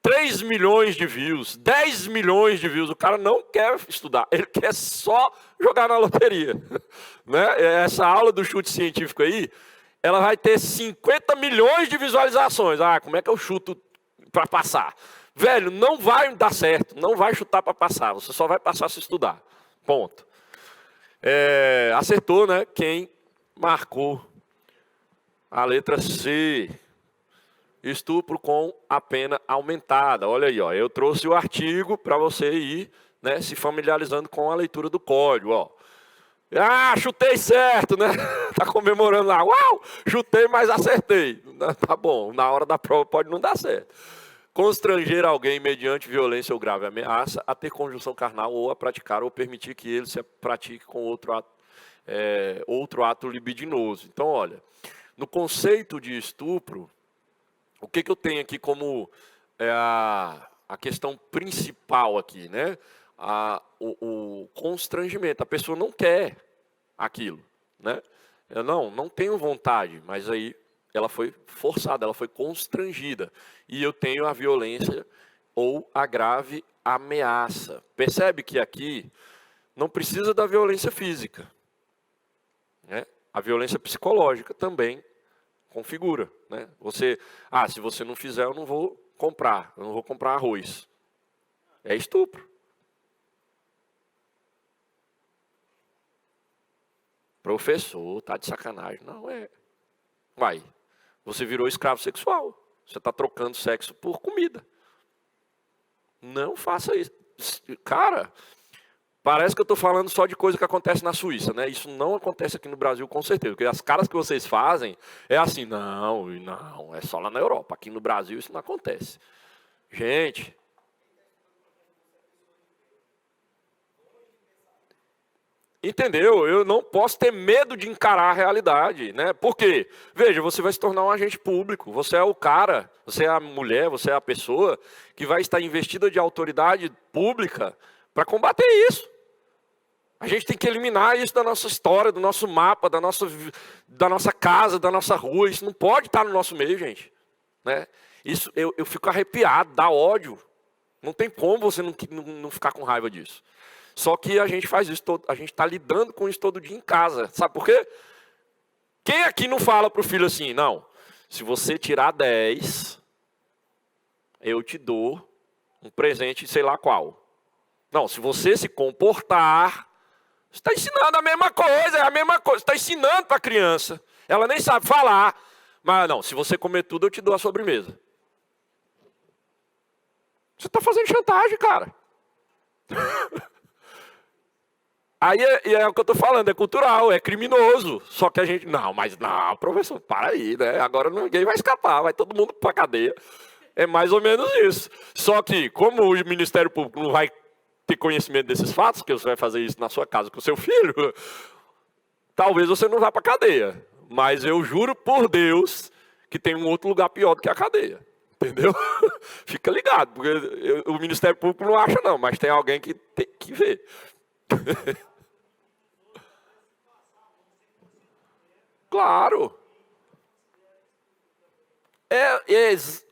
3 milhões de views, 10 milhões de views. O cara não quer estudar, ele quer só jogar na loteria. Né? Essa aula do chute científico aí, ela vai ter 50 milhões de visualizações. Ah, como é que eu chuto para passar? Velho, não vai dar certo, não vai chutar para passar, você só vai passar se estudar. Ponto. Acertou, né? Quem marcou a letra C. Estupro com a pena aumentada. Olha aí, ó, eu trouxe o artigo para você ir, né, se familiarizando com a leitura do código. Ó. Ah, chutei certo, né? Tá comemorando lá. Uau, chutei, mas acertei. Tá bom, na hora da prova pode não dar certo. Constranger alguém mediante violência ou grave ameaça a ter conjunção carnal ou a praticar ou permitir que ele se pratique com outro ato libidinoso. Então, olha, no conceito de estupro, o que eu tenho aqui como a questão principal aqui, né? O constrangimento. A pessoa não quer aquilo, né? Eu não tenho vontade, mas aí ela foi forçada, ela foi constrangida. E eu tenho a violência ou a grave ameaça. Percebe que aqui não precisa da violência física, né? A violência psicológica também configura, né? Se você não fizer, eu não vou comprar arroz. É estupro. Professor, tá de sacanagem. Não é. Vai, você virou escravo sexual. Você está trocando sexo por comida. Não faça isso. Cara, parece que eu estou falando só de coisa que acontece na Suíça, né? Isso não acontece aqui no Brasil, com certeza. Porque as caras que vocês fazem é assim, não, é só lá na Europa. Aqui no Brasil isso não acontece. Gente, entendeu? Eu não posso ter medo de encarar a realidade, né? Por quê? Veja, você vai se tornar um agente público. Você é o cara, você é a mulher, você é a pessoa que vai estar investida de autoridade pública para combater isso. A gente tem que eliminar isso da nossa história, do nosso mapa, da nossa casa, da nossa rua. Isso não pode estar no nosso meio, gente. Né? Isso, eu fico arrepiado, dá ódio. Não tem como você não ficar com raiva disso. Só que a gente faz isso, a gente está lidando com isso todo dia em casa. Sabe por quê? Quem aqui não fala para o filho assim, não, se você tirar 10, eu te dou um presente, sei lá qual. Não, se você se comportar, você está ensinando a mesma coisa, é a mesma coisa. Você está ensinando para a criança. Ela nem sabe falar. Mas não, se você comer tudo, eu te dou a sobremesa. Você está fazendo chantagem, cara. Aí é o que eu estou falando, é cultural, é criminoso. Só que a gente, não, professor, para aí, né? Agora ninguém vai escapar, vai todo mundo para a cadeia. É mais ou menos isso. Só que, como o Ministério Público não vai ter conhecimento desses fatos, que você vai fazer isso na sua casa com o seu filho, talvez você não vá para a cadeia. Mas eu juro por Deus que tem um outro lugar pior do que a cadeia. Entendeu? Fica ligado, porque o Ministério Público não acha não, mas tem alguém que tem que ver. Claro.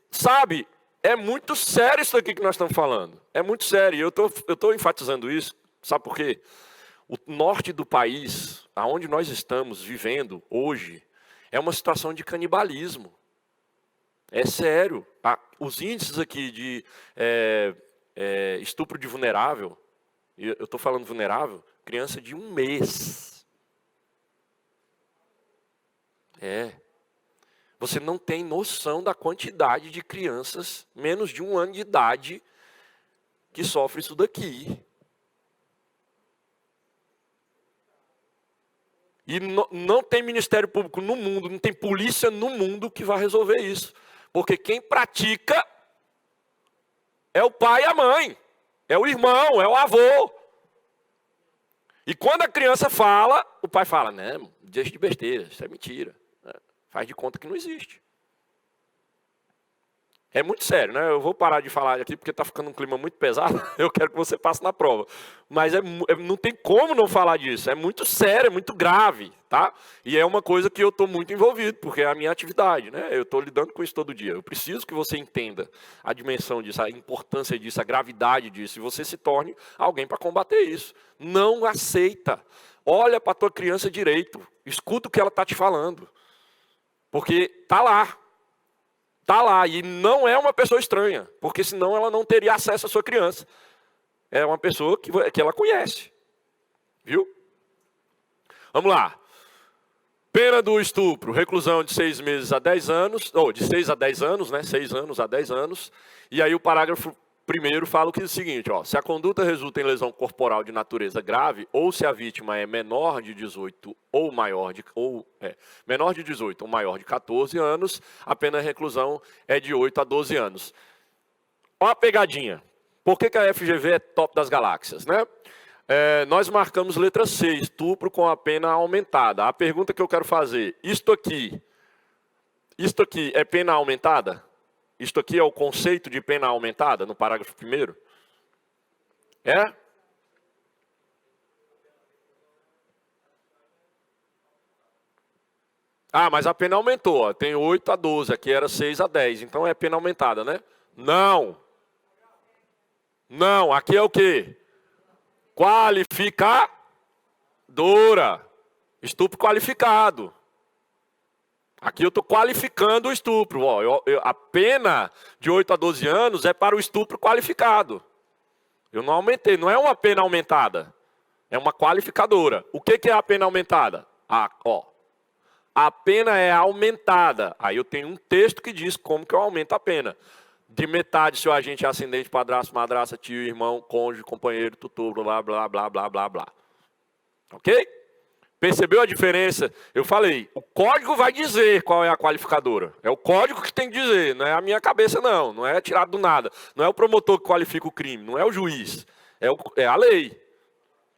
Sabe, é muito sério isso aqui que nós estamos falando. É muito sério. Eu estou enfatizando isso. Sabe por quê? O norte do país, aonde nós estamos vivendo hoje, é uma situação de canibalismo. É sério. Os índices aqui de estupro de vulnerável, eu estou falando vulnerável, criança de 1 mês. Você não tem noção da quantidade de crianças, menos de 1 ano de idade, que sofrem isso daqui. E não tem Ministério Público no mundo, não tem polícia no mundo que vai resolver isso. Porque quem pratica é o pai e a mãe, é o irmão, é o avô. E quando a criança fala, o pai fala, não, deixa de besteira, isso é mentira. Faz de conta que não existe. É muito sério, né? Eu vou parar de falar aqui porque está ficando um clima muito pesado. Eu quero que você passe na prova. Mas não tem como não falar disso. É muito sério, é muito grave, tá? E é uma coisa que eu estou muito envolvido, porque é a minha atividade, né? Eu estou lidando com isso todo dia. Eu preciso que você entenda a dimensão disso, a importância disso, a gravidade disso. E você se torne alguém para combater isso. Não aceita. Olha para a tua criança direito. Escuta o que ela está te falando. Porque está lá. Está lá, e não é uma pessoa estranha, porque senão ela não teria acesso à sua criança. É uma pessoa que ela conhece. Viu? Vamos lá. Pena do estupro, reclusão de 6 meses a 10 anos, ou de 6 a 10 anos, né? 6 anos a 10 anos. E aí o parágrafo primeiro fala o seguinte, ó, se a conduta resulta em lesão corporal de natureza grave, ou se a vítima é menor de 18 ou maior de, menor de 18 ou maior de 14 anos, a pena de reclusão é de 8 a 12 anos. Ó a pegadinha. Por que a FGV é top das galáxias, né? Nós marcamos letra C, estupro com a pena aumentada. A pergunta que eu quero fazer, isto aqui é pena aumentada? Isto aqui é o conceito de pena aumentada, no parágrafo 1º? É? Ah, mas a pena aumentou, ó. Tem 8 a 12, aqui era 6 a 10, então é pena aumentada, né? Não. Não, aqui é o quê? Qualificadora. Estupro qualificado. Aqui eu estou qualificando o estupro. Ó, a pena de 8 a 12 anos é para o estupro qualificado. Eu não aumentei, não é uma pena aumentada. É uma qualificadora. O que é a pena aumentada? A pena é aumentada. Aí eu tenho um texto que diz como que eu aumento a pena. De metade se o agente é ascendente, padrasto, madrasta, tio, irmão, cônjuge, companheiro, tutor, blá, blá, blá, blá, blá, blá. Ok? Percebeu a diferença? Eu falei, o código vai dizer qual é a qualificadora. É o código que tem que dizer, não é a minha cabeça não, não é tirado do nada. Não é o promotor que qualifica o crime, não é o juiz, é a lei.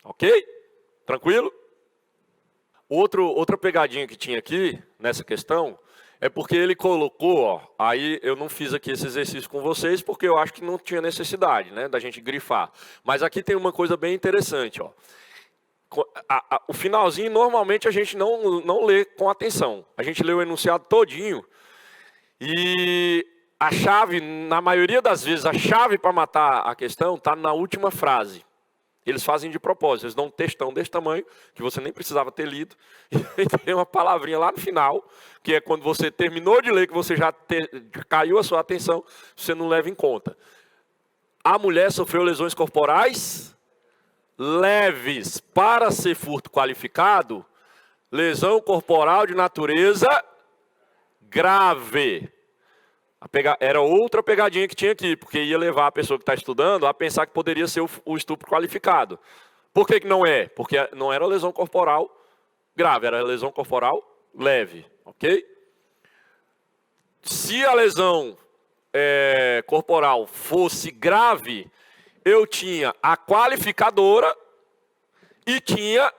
Ok? Tranquilo? Outra pegadinha que tinha aqui, nessa questão, é porque ele colocou, ó, aí eu não fiz aqui esse exercício com vocês, porque eu acho que não tinha necessidade, né, da gente grifar. Mas aqui tem uma coisa bem interessante, ó. O finalzinho, normalmente, a gente não lê com atenção. A gente lê o enunciado todinho. E a chave, na maioria das vezes, a chave para matar a questão está na última frase. Eles fazem de propósito. Eles dão um textão desse tamanho, que você nem precisava ter lido. E tem uma palavrinha lá no final, que é quando você terminou de ler, que você já caiu a sua atenção, você não leva em conta. A mulher sofreu lesões corporais leves para ser furto qualificado, lesão corporal de natureza grave. Era outra pegadinha que tinha aqui, porque ia levar a pessoa que está estudando a pensar que poderia ser o estupro qualificado. Por que não é? Porque não era lesão corporal grave, era lesão corporal leve, ok? Se a lesão corporal fosse grave, eu tinha a qualificadora e tinha...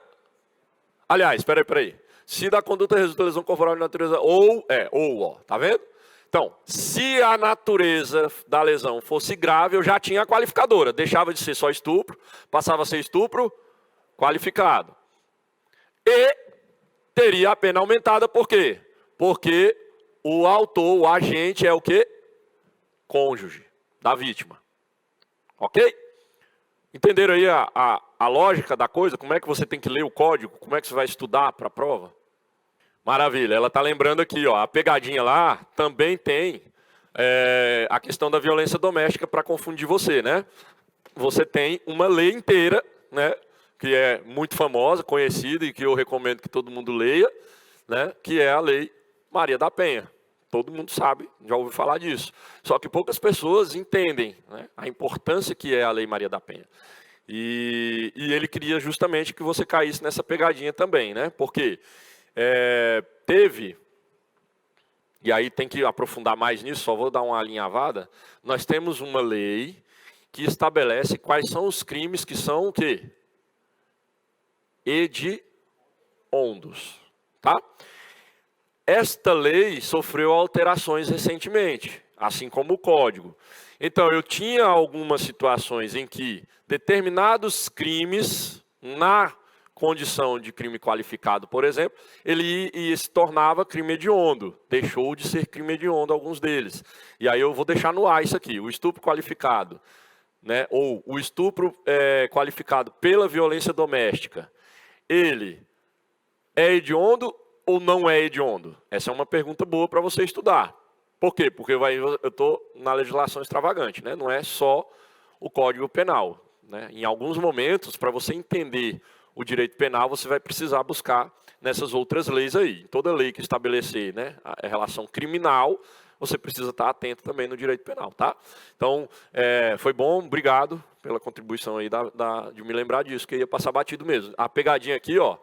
Aliás, espera aí. Se da conduta resulta lesão corporal de natureza ó, tá vendo? Então, se a natureza da lesão fosse grave, eu já tinha a qualificadora. Deixava de ser só estupro, passava a ser estupro qualificado. E teria a pena aumentada, por quê? Porque o autor, o agente é o quê? Cônjuge da vítima. Ok? Entenderam aí a lógica da coisa? Como é que você tem que ler o código? Como é que você vai estudar para a prova? Maravilha. Ela está lembrando aqui, ó, a pegadinha lá também tem a questão da violência doméstica para confundir você, né? Você tem uma lei inteira, né, que é muito famosa, conhecida e que eu recomendo que todo mundo leia, né, que é a Lei Maria da Penha. Todo mundo sabe, já ouviu falar disso. Só que poucas pessoas entendem, né, a importância que é a Lei Maria da Penha. E ele queria justamente que você caísse nessa pegadinha também, né? Porque teve, e aí tem que aprofundar mais nisso, só vou dar uma alinhavada, nós temos uma lei que estabelece quais são os crimes que são o quê? Hediondos, tá? Esta lei sofreu alterações recentemente, assim como o código. Então, eu tinha algumas situações em que determinados crimes, na condição de crime qualificado, por exemplo, ele se tornava crime hediondo. Deixou de ser crime hediondo alguns deles. E aí eu vou deixar no ar isso aqui, o estupro qualificado, né, ou o estupro qualificado pela violência doméstica, ele é hediondo ou não é hediondo? Essa é uma pergunta boa para você estudar. Por quê? Porque eu estou na legislação extravagante, né? Não é só o Código Penal, né? Em alguns momentos, para você entender o direito penal, você vai precisar buscar nessas outras leis aí. Toda lei que estabelecer, né, a relação criminal, você precisa estar atento também no direito penal, tá? Então, foi bom, obrigado pela contribuição aí de me lembrar disso, que ia passar batido mesmo. A pegadinha aqui, ó,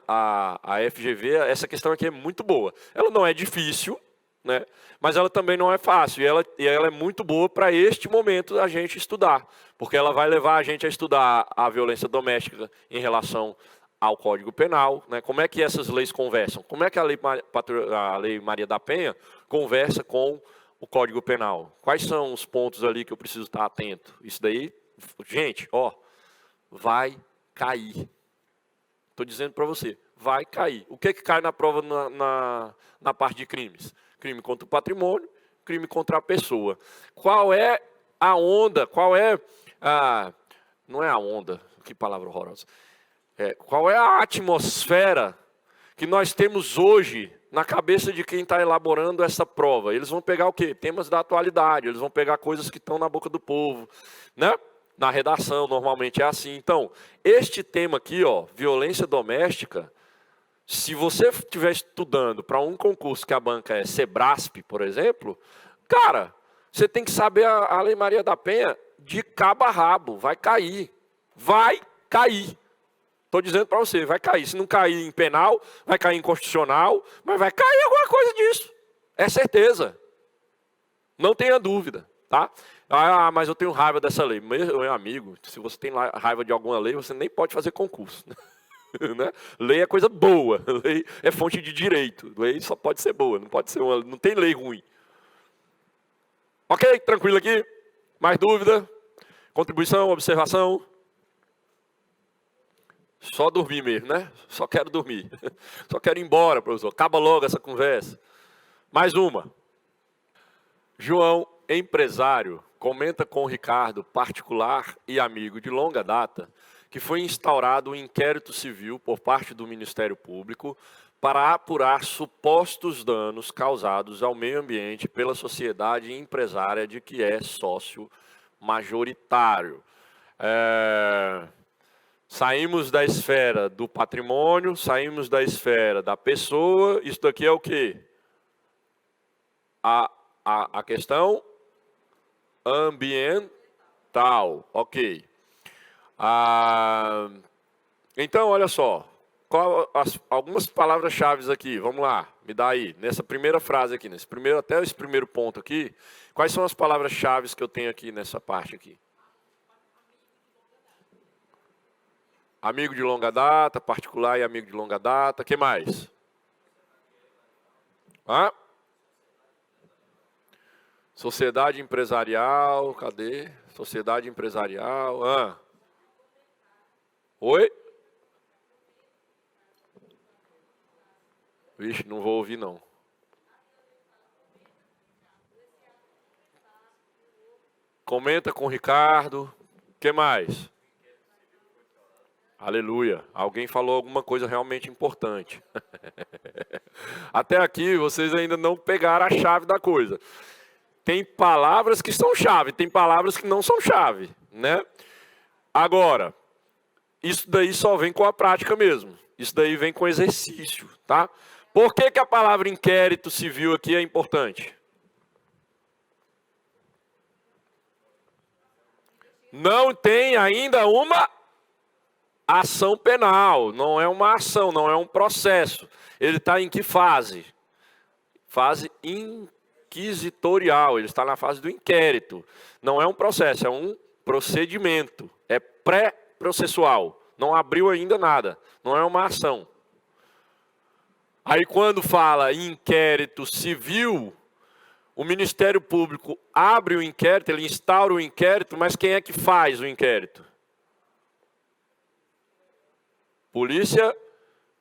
a FGV, essa questão aqui é muito boa. Ela não é difícil, né? Mas ela também não é fácil, e ela é muito boa para este momento a gente estudar, porque ela vai levar a gente a estudar a violência doméstica em relação ao Código Penal, né? Como é que essas leis conversam? Como é que a lei Maria da Penha conversa com o Código Penal? Quais são os pontos ali que eu preciso estar atento? Isso daí, gente, ó, vai cair. Estou dizendo para você, vai cair. O que cai na prova na parte de crimes? Crime contra o patrimônio, crime contra a pessoa. Qual é a onda? Qual é a... Não é a onda, que palavra horrorosa. Qual é a atmosfera que nós temos hoje na cabeça de quem está elaborando essa prova? Eles vão pegar o quê? Temas da atualidade, eles vão pegar coisas que estão na boca do povo, né? Na redação, normalmente é assim. Então, este tema aqui, ó, violência doméstica, se você estiver estudando para um concurso que a banca é Sebrasp, por exemplo, cara, você tem que saber a Lei Maria da Penha de cabo a rabo, vai cair. Vai cair. Estou dizendo para você, vai cair. Se não cair em penal, vai cair em constitucional, mas vai cair alguma coisa disso. É certeza. Não tenha dúvida, tá? Ah, mas eu tenho raiva dessa lei. Meu amigo, se você tem raiva de alguma lei, você nem pode fazer concurso. Né? Lei é coisa boa. Lei é fonte de direito. Lei só pode ser boa, não pode ser não tem lei ruim. Ok? Tranquilo aqui? Mais dúvida? Contribuição, observação? Só dormir mesmo, né? Só quero dormir. Só quero ir embora, professor. Acaba logo essa conversa. Mais uma. João, empresário, comenta com o Ricardo, particular e amigo de longa data, que foi instaurado um inquérito civil por parte do Ministério Público para apurar supostos danos causados ao meio ambiente pela sociedade empresária de que é sócio majoritário. Saímos da esfera do patrimônio, saímos da esfera da pessoa. Isso daqui é o quê? A questão ambiental. Ok. Então, olha só. Algumas palavras-chave aqui. Vamos lá. Me dá aí. Nessa primeira frase aqui. Até esse primeiro ponto aqui. Quais são as palavras-chave que eu tenho aqui nessa parte aqui? Amigo de longa data, particular e amigo de longa data. O que mais? Sociedade empresarial. Cadê? Sociedade empresarial. Oi? Vixe, não vou ouvir não. Comenta com o Ricardo. O que mais? Aleluia. Alguém falou alguma coisa realmente importante. Até aqui vocês ainda não pegaram a chave da coisa. Tem palavras que são chave, tem palavras que não são chave, né? Agora, isso daí só vem com a prática mesmo. Isso daí vem com exercício, tá? Por que que a palavra inquérito civil aqui é importante? Não tem ainda uma ação penal, não é uma ação, não é um processo. Ele está em que fase? Fase inquisitorial, ele está na fase do inquérito. Não é um processo, é um procedimento. É pré-processual. Não abriu ainda nada, não é uma ação. Aí quando fala em inquérito civil, o Ministério Público abre o inquérito, ele instaura o inquérito, mas quem é que faz o inquérito? Polícia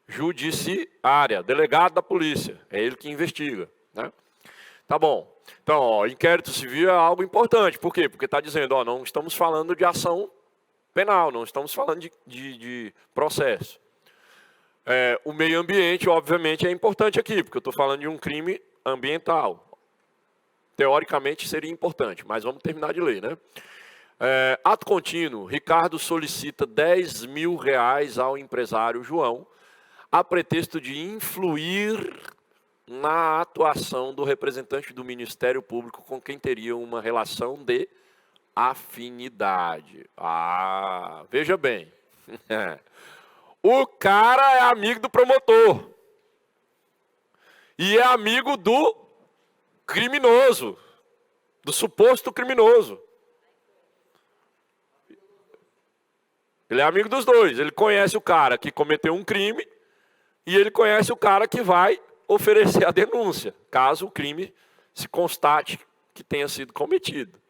Judiciária, delegado da polícia, é ele que investiga, né? Tá bom. Então, ó, inquérito civil é algo importante. Por quê? Porque está dizendo, ó, não estamos falando de ação penal, não estamos falando de processo. O meio ambiente, obviamente, é importante aqui, porque eu estou falando de um crime ambiental. Teoricamente seria importante, mas vamos terminar de ler, né? Ato contínuo, Ricardo solicita R$10.000 ao empresário João, a pretexto de influir na atuação do representante do Ministério Público com quem teria uma relação de afinidade. Veja bem, o cara é amigo do promotor e é amigo do criminoso, do suposto criminoso. Ele é amigo dos dois. Ele conhece o cara que cometeu um crime e ele conhece o cara que vai oferecer a denúncia, caso o crime se constate que tenha sido cometido.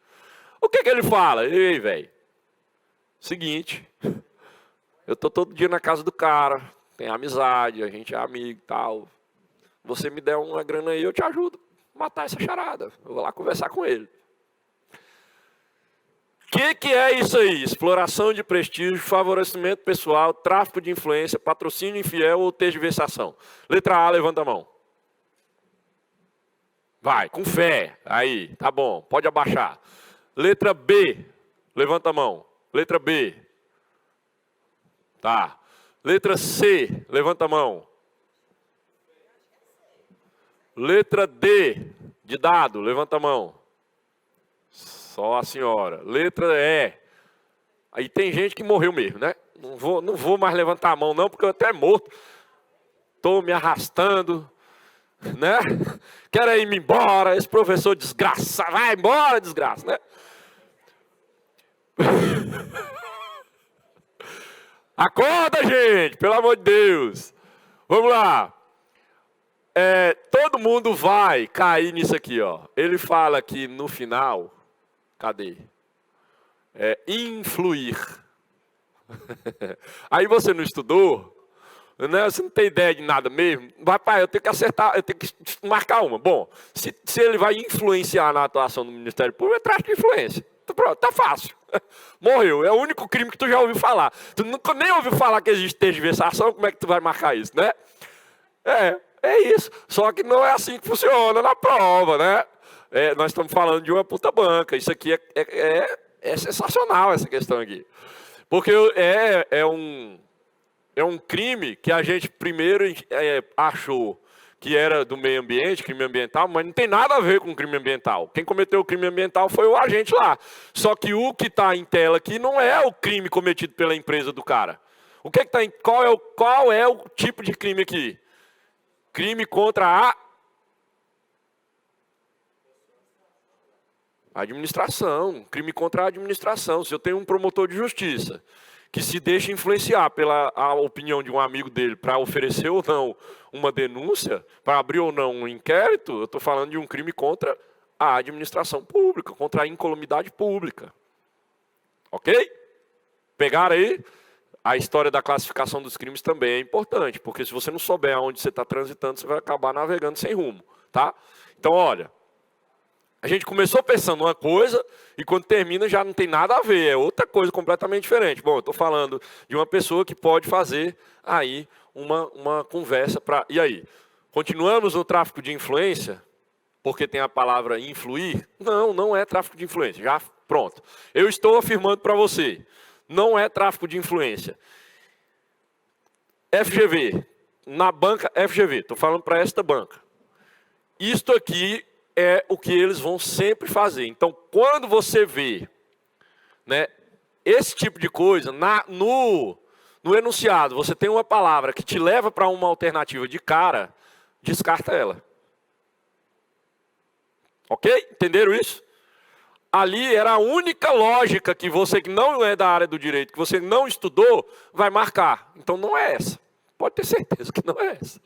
O que ele fala? Ei, velho, seguinte, eu tô todo dia na casa do cara, tem amizade, a gente é amigo e tal. Você me der uma grana aí, eu te ajudo a matar essa charada. Eu vou lá conversar com ele. O que é isso aí? Exploração de prestígio, favorecimento pessoal, tráfico de influência, patrocínio infiel ou tergiversação? Letra A, levanta a mão. Vai, com fé. Aí, tá bom, pode abaixar. Letra B, levanta a mão. Letra B. Tá. Letra C, levanta a mão. Letra D, de dado, levanta a mão. Só a senhora. Letra E. Aí tem gente que morreu mesmo, né? Não vou mais levantar a mão não, porque eu até morto. Estou me arrastando, né? Quero ir-me embora, esse professor desgraçado. Vai embora, desgraça, né? Acorda, gente, pelo amor de Deus. Vamos lá. Todo mundo vai cair nisso aqui, ó. Ele fala que no final... Cadê? Influir. Aí você não estudou, né? Você não tem ideia de nada mesmo. Vai, pai, eu tenho que acertar, eu tenho que marcar uma. Bom, se ele vai influenciar na atuação do Ministério Público, é tráfico de influência. Pronto, tá fácil. Morreu. É o único crime que tu já ouviu falar. Tu nunca nem ouviu falar que existe tergiversação, como é que tu vai marcar isso, né? É isso. Só que não é assim que funciona na prova, né? Nós estamos falando de uma puta banca. Isso aqui é sensacional, essa questão aqui. Porque é um crime que a gente primeiro achou que era do meio ambiente, crime ambiental, mas não tem nada a ver com crime ambiental. Quem cometeu o crime ambiental foi o agente lá. Só que o que está em tela aqui não é o crime cometido pela empresa do cara. Qual é o tipo de crime aqui? Crime contra a administração, crime contra a administração. Se eu tenho um promotor de justiça que se deixa influenciar pela opinião de um amigo dele para oferecer ou não uma denúncia, para abrir ou não um inquérito, eu estou falando de um crime contra a administração pública, contra a incolumidade pública. Ok? Pegaram aí? a história da classificação dos crimes também é importante, porque se você não souber aonde você está transitando, você vai acabar navegando sem rumo, tá? Então, olha, a gente começou pensando uma coisa e quando termina já não tem nada a ver, é outra coisa completamente diferente. Bom, eu estou falando de uma pessoa que pode fazer aí uma conversa para... E aí, continuamos no tráfico de influência? Porque tem a palavra influir? Não, não é tráfico de influência, já pronto. Eu estou afirmando para você, não é tráfico de influência. FGV, na banca FGV, estou falando para esta banca. Isto aqui é o que eles vão sempre fazer. Então, quando você vê, né, esse tipo de coisa, no enunciado, você tem uma palavra que te leva para uma alternativa de cara, descarta ela. Ok? Entenderam isso? Ali era a única lógica que você que não é da área do direito, que você não estudou, vai marcar. Então não é essa. Pode ter certeza que não é essa.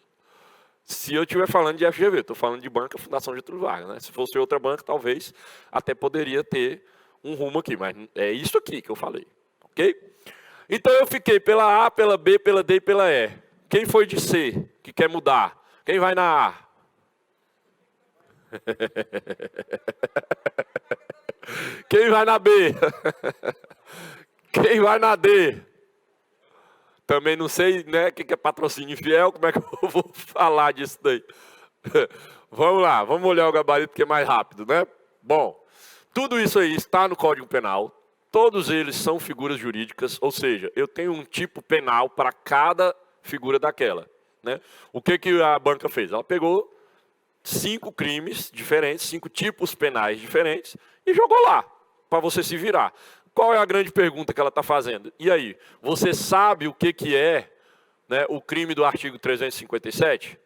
Se eu estiver falando de FGV, estou falando de banca Fundação Getúlio Vargas, né? Se fosse outra banca, talvez até poderia ter um rumo aqui, mas é isso aqui que eu falei. Ok? Então eu fiquei pela A, pela B, pela D e pela E. Quem foi de C que quer mudar? Quem vai na A? Quem vai na B? Quem vai na D? Também não sei, né, o que é patrocínio infiel, como é que eu vou falar disso daí? Vamos lá, vamos olhar o gabarito porque é mais rápido, né? Bom, tudo isso aí está no Código Penal, todos eles são figuras jurídicas, ou seja, eu tenho um tipo penal para cada figura daquela, né? O que a banca fez? Ela pegou 5 crimes diferentes, 5 tipos penais diferentes e jogou lá, para você se virar. Qual é a grande pergunta que ela está fazendo? E aí, você sabe o que é, né, o crime do artigo 357?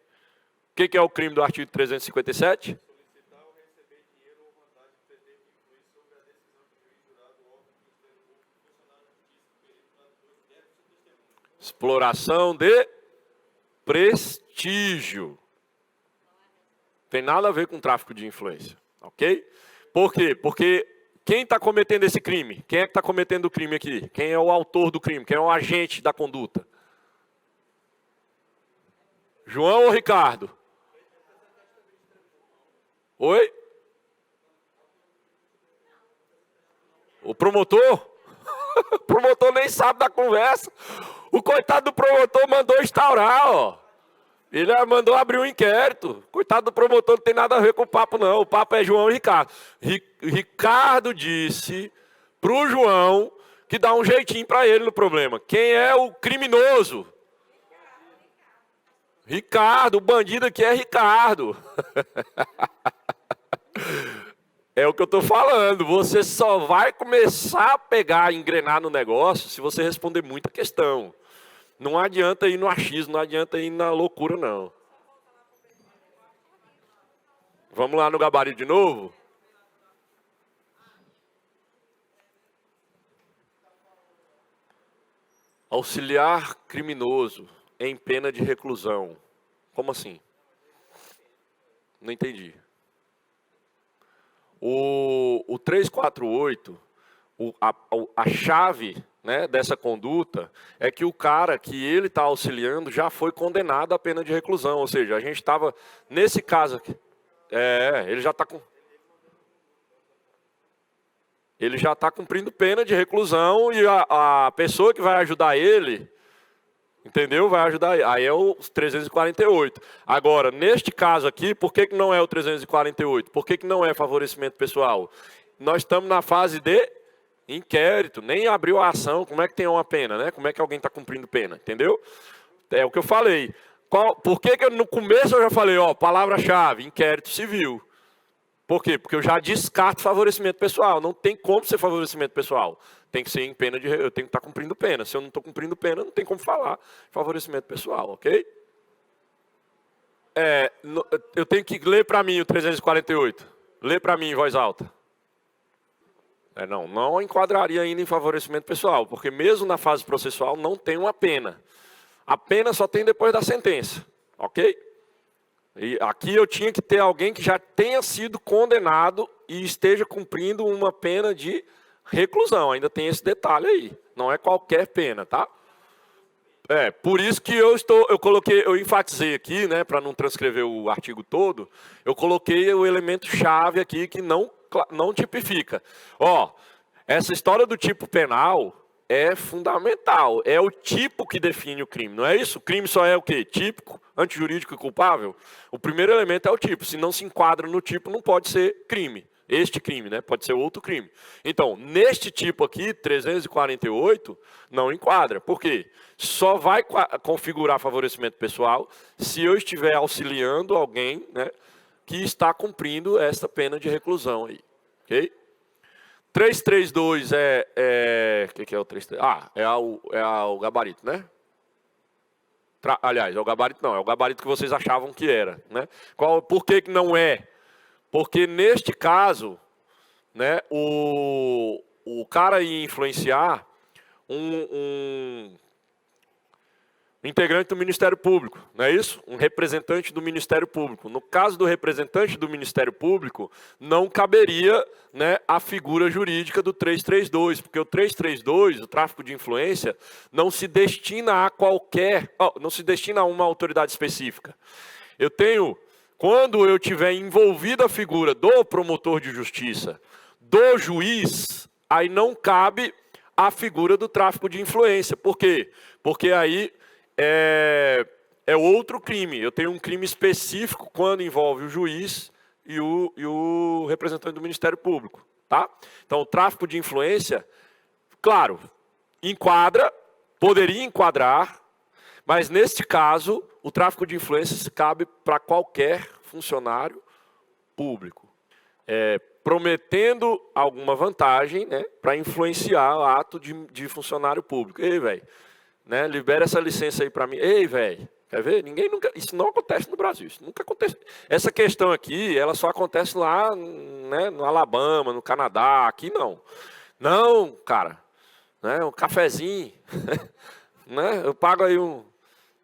O que é o crime do artigo 357? Solicitar ou receber dinheiro ou mandar de pretender que influir sobre a decisão de juiz, jurado, órgão, Ministério Público, funcionário de justiça, perito, tradutor, deve ser testemunha. Exploração de prestígio. Tem nada a ver com tráfico de influência, ok? Por quê? Porque quem está cometendo esse crime? Quem é que está cometendo o crime aqui? Quem é o autor do crime? Quem é o agente da conduta? João ou Ricardo? Oi? O promotor? O promotor nem sabe da conversa. O coitado do promotor mandou instaurar, ó. Ele mandou abrir um inquérito. Coitado do promotor, não tem nada a ver com o papo, não. O papo é João e Ricardo. Ricardo disse para o João que dá um jeitinho para ele no problema. Quem é o criminoso? Ricardo. O bandido aqui é Ricardo. É o que eu estou falando. Você só vai começar a pegar, engrenar no negócio se você responder muita questão. Não adianta ir no achismo, não adianta ir na loucura, não. Vamos lá no gabarito de novo? Auxiliar criminoso em pena de reclusão. Como assim? Não entendi. O 348, a chave, né, dessa conduta é que o cara que ele está auxiliando já foi condenado à pena de reclusão. Ou seja, a gente estava, nesse caso aqui, ele já está com... Ele já está cumprindo pena de reclusão e a pessoa que vai ajudar ele, entendeu? Vai ajudar ele. Aí é o 348. Agora, neste caso aqui, por que não é o 348? Por que não é favorecimento pessoal? Nós estamos na fase de inquérito, nem abriu a ação, como é que tem uma pena, né? Como é que alguém está cumprindo pena, entendeu? É o que eu falei. Por que no começo eu já falei, ó, palavra-chave, inquérito civil. Por quê? Porque eu já descarto favorecimento pessoal. Não tem como ser favorecimento pessoal. Tem que ser em pena de... Eu tenho que estar cumprindo pena. Se eu não estou cumprindo pena, não tem como falar favorecimento pessoal, ok? Eu tenho que ler para mim o 348. Lê para mim em voz alta. Não enquadraria ainda em favorecimento pessoal, porque mesmo na fase processual não tem uma pena. A pena só tem depois da sentença, ok? E aqui eu tinha que ter alguém que já tenha sido condenado e esteja cumprindo uma pena de reclusão. Ainda tem esse detalhe aí. Não é qualquer pena, tá? Por isso que eu enfatizei aqui, né, para não transcrever o artigo todo, eu coloquei o elemento chave aqui que não tipifica. Essa história do tipo penal é fundamental, é o tipo que define o crime, não é isso? O crime só é o quê? Típico, antijurídico e culpável? O primeiro elemento é o tipo, se não se enquadra no tipo, não pode ser crime. Este crime, né? Pode ser outro crime. Então, neste tipo aqui, 348, não enquadra. Por quê? Só vai configurar favorecimento pessoal se eu estiver auxiliando alguém, né, que está cumprindo essa pena de reclusão aí. Ok? 332 o que é o 332? É o gabarito, né? Aliás, é o gabarito não, é o gabarito que vocês achavam que era, né? Por que não é? Porque neste caso, né, o cara ia influenciar um integrante do Ministério Público, não é isso? Um representante do Ministério Público. No caso do representante do Ministério Público, não caberia, né, a figura jurídica do 332, porque o 332, o tráfico de influência, não se destina não se destina a uma autoridade específica. Quando eu tiver envolvido a figura do promotor de justiça, do juiz, aí não cabe a figura do tráfico de influência. Por quê? Porque aí é outro crime. Eu tenho um crime específico quando envolve o juiz e o representante do Ministério Público. Tá? Então, o tráfico de influência, claro, poderia enquadrar, mas neste caso, o tráfico de influência se cabe para qualquer funcionário público, prometendo alguma vantagem, né, para influenciar o ato de funcionário público. Ei, velho, né, libera essa licença aí para mim. Ei, velho, quer ver? Isso não acontece no Brasil, isso nunca acontece. Essa questão aqui, ela só acontece lá, né, no Alabama, no Canadá, aqui não. Não, cara, né, um cafezinho, né, eu pago aí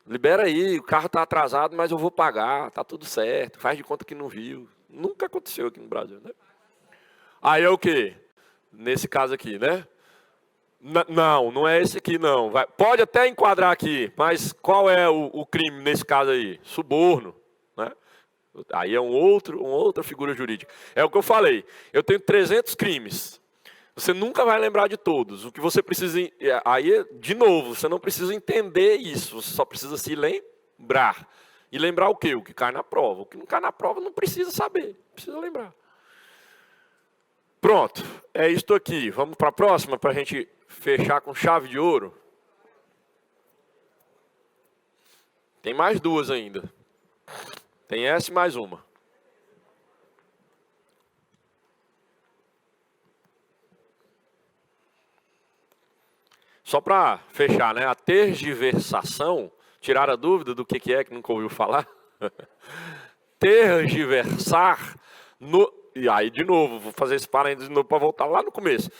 libera aí, o carro está atrasado, mas eu vou pagar, tá tudo certo, faz de conta que não viu. Nunca aconteceu aqui no Brasil, né? Aí é o quê? Nesse caso aqui, né? Não é esse aqui não. Pode até enquadrar aqui, mas qual é o crime nesse caso aí? Suborno, né? Aí é uma outra figura jurídica. É o que eu falei, eu tenho 300 crimes. Você nunca vai lembrar de todos. O que você precisa... Aí, de novo, você não precisa entender isso. Você só precisa se lembrar. E lembrar o quê? O que cai na prova. O que não cai na prova não precisa saber. Precisa lembrar. Pronto. É isto aqui. Vamos para a próxima para a gente fechar com chave de ouro. Tem mais duas ainda. Tem essa e mais uma. Só para fechar, né? A tergiversação, tirar a dúvida do que é que nunca ouviu falar. Tergiversar, e aí de novo, vou fazer esse parênteses de novo para voltar lá no começo.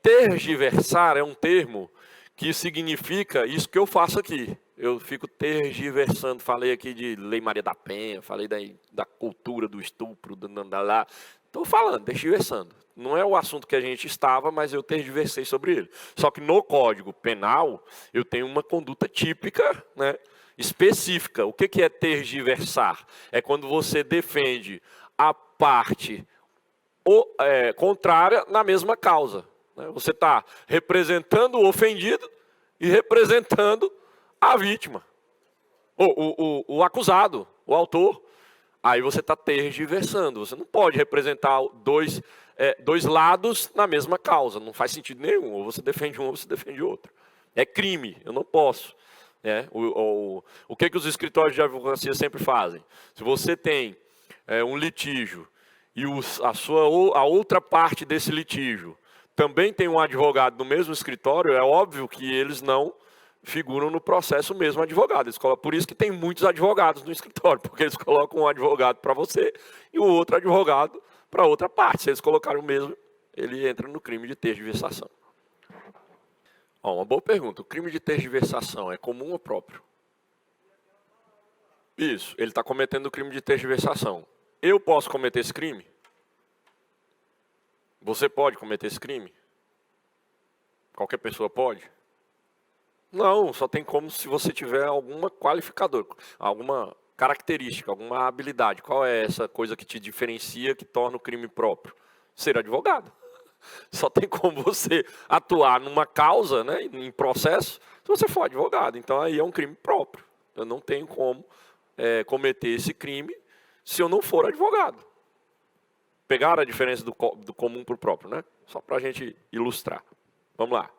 Tergiversar é um termo que significa isso que eu faço aqui. Eu fico tergiversando, falei aqui de Lei Maria da Penha, falei da cultura do estupro, lá. Estou falando, tergiversando. Não é o assunto que a gente estava, mas eu tergiversei sobre ele. Só que no Código Penal, eu tenho uma conduta típica, né, específica. O que é tergiversar? É quando você defende a parte contrária na mesma causa. Né? Você está representando o ofendido e representando a vítima. O acusado, o autor. Aí você está tergiversando. Você não pode representar dois lados na mesma causa. Não faz sentido nenhum. Ou você defende um ou você defende outro. É crime. Eu não posso. O que os escritórios de advocacia sempre fazem? Se você tem um litígio e a outra parte desse litígio também tem um advogado no mesmo escritório, é óbvio que eles não figuram no processo mesmo advogado. Por isso que tem muitos advogados no escritório, porque eles colocam um advogado para você e o outro advogado para outra parte. Se eles colocarem o mesmo, ele entra no crime de tergiversação. Uma boa pergunta. O crime de tergiversação é comum ou próprio? Isso, ele está cometendo o crime de tergiversação. Eu posso cometer esse crime? Você pode cometer esse crime? Qualquer pessoa pode? Não, só tem como se você tiver alguma qualificador, alguma característica, alguma habilidade. Qual é essa coisa que te diferencia, que torna o crime próprio? Ser advogado. Só tem como você atuar numa causa, né, em processo, se você for advogado. Então aí é um crime próprio. Eu não tenho como cometer esse crime se eu não for advogado. Pegaram a diferença do comum para o próprio, né? Só para a gente ilustrar. Vamos lá.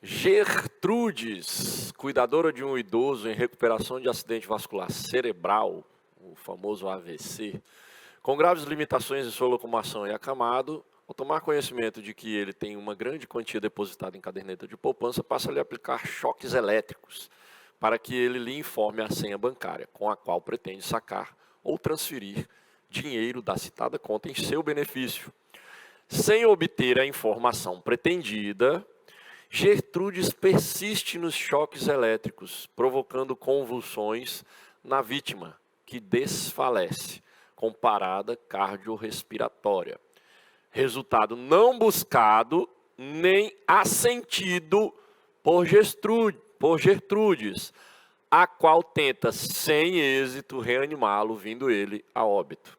Gertrudes, cuidadora de um idoso em recuperação de acidente vascular cerebral, o famoso AVC, com graves limitações em sua locomoção e acamado, ao tomar conhecimento de que ele tem uma grande quantia depositada em caderneta de poupança, passa a lhe aplicar choques elétricos para que ele lhe informe a senha bancária, com a qual pretende sacar ou transferir dinheiro da citada conta em seu benefício. Sem obter a informação pretendida, Gertrudes persiste nos choques elétricos, provocando convulsões na vítima, que desfalece, com parada cardiorrespiratória. Resultado não buscado nem assentido por Gertrudes, a qual tenta sem êxito reanimá-lo, vindo ele a óbito.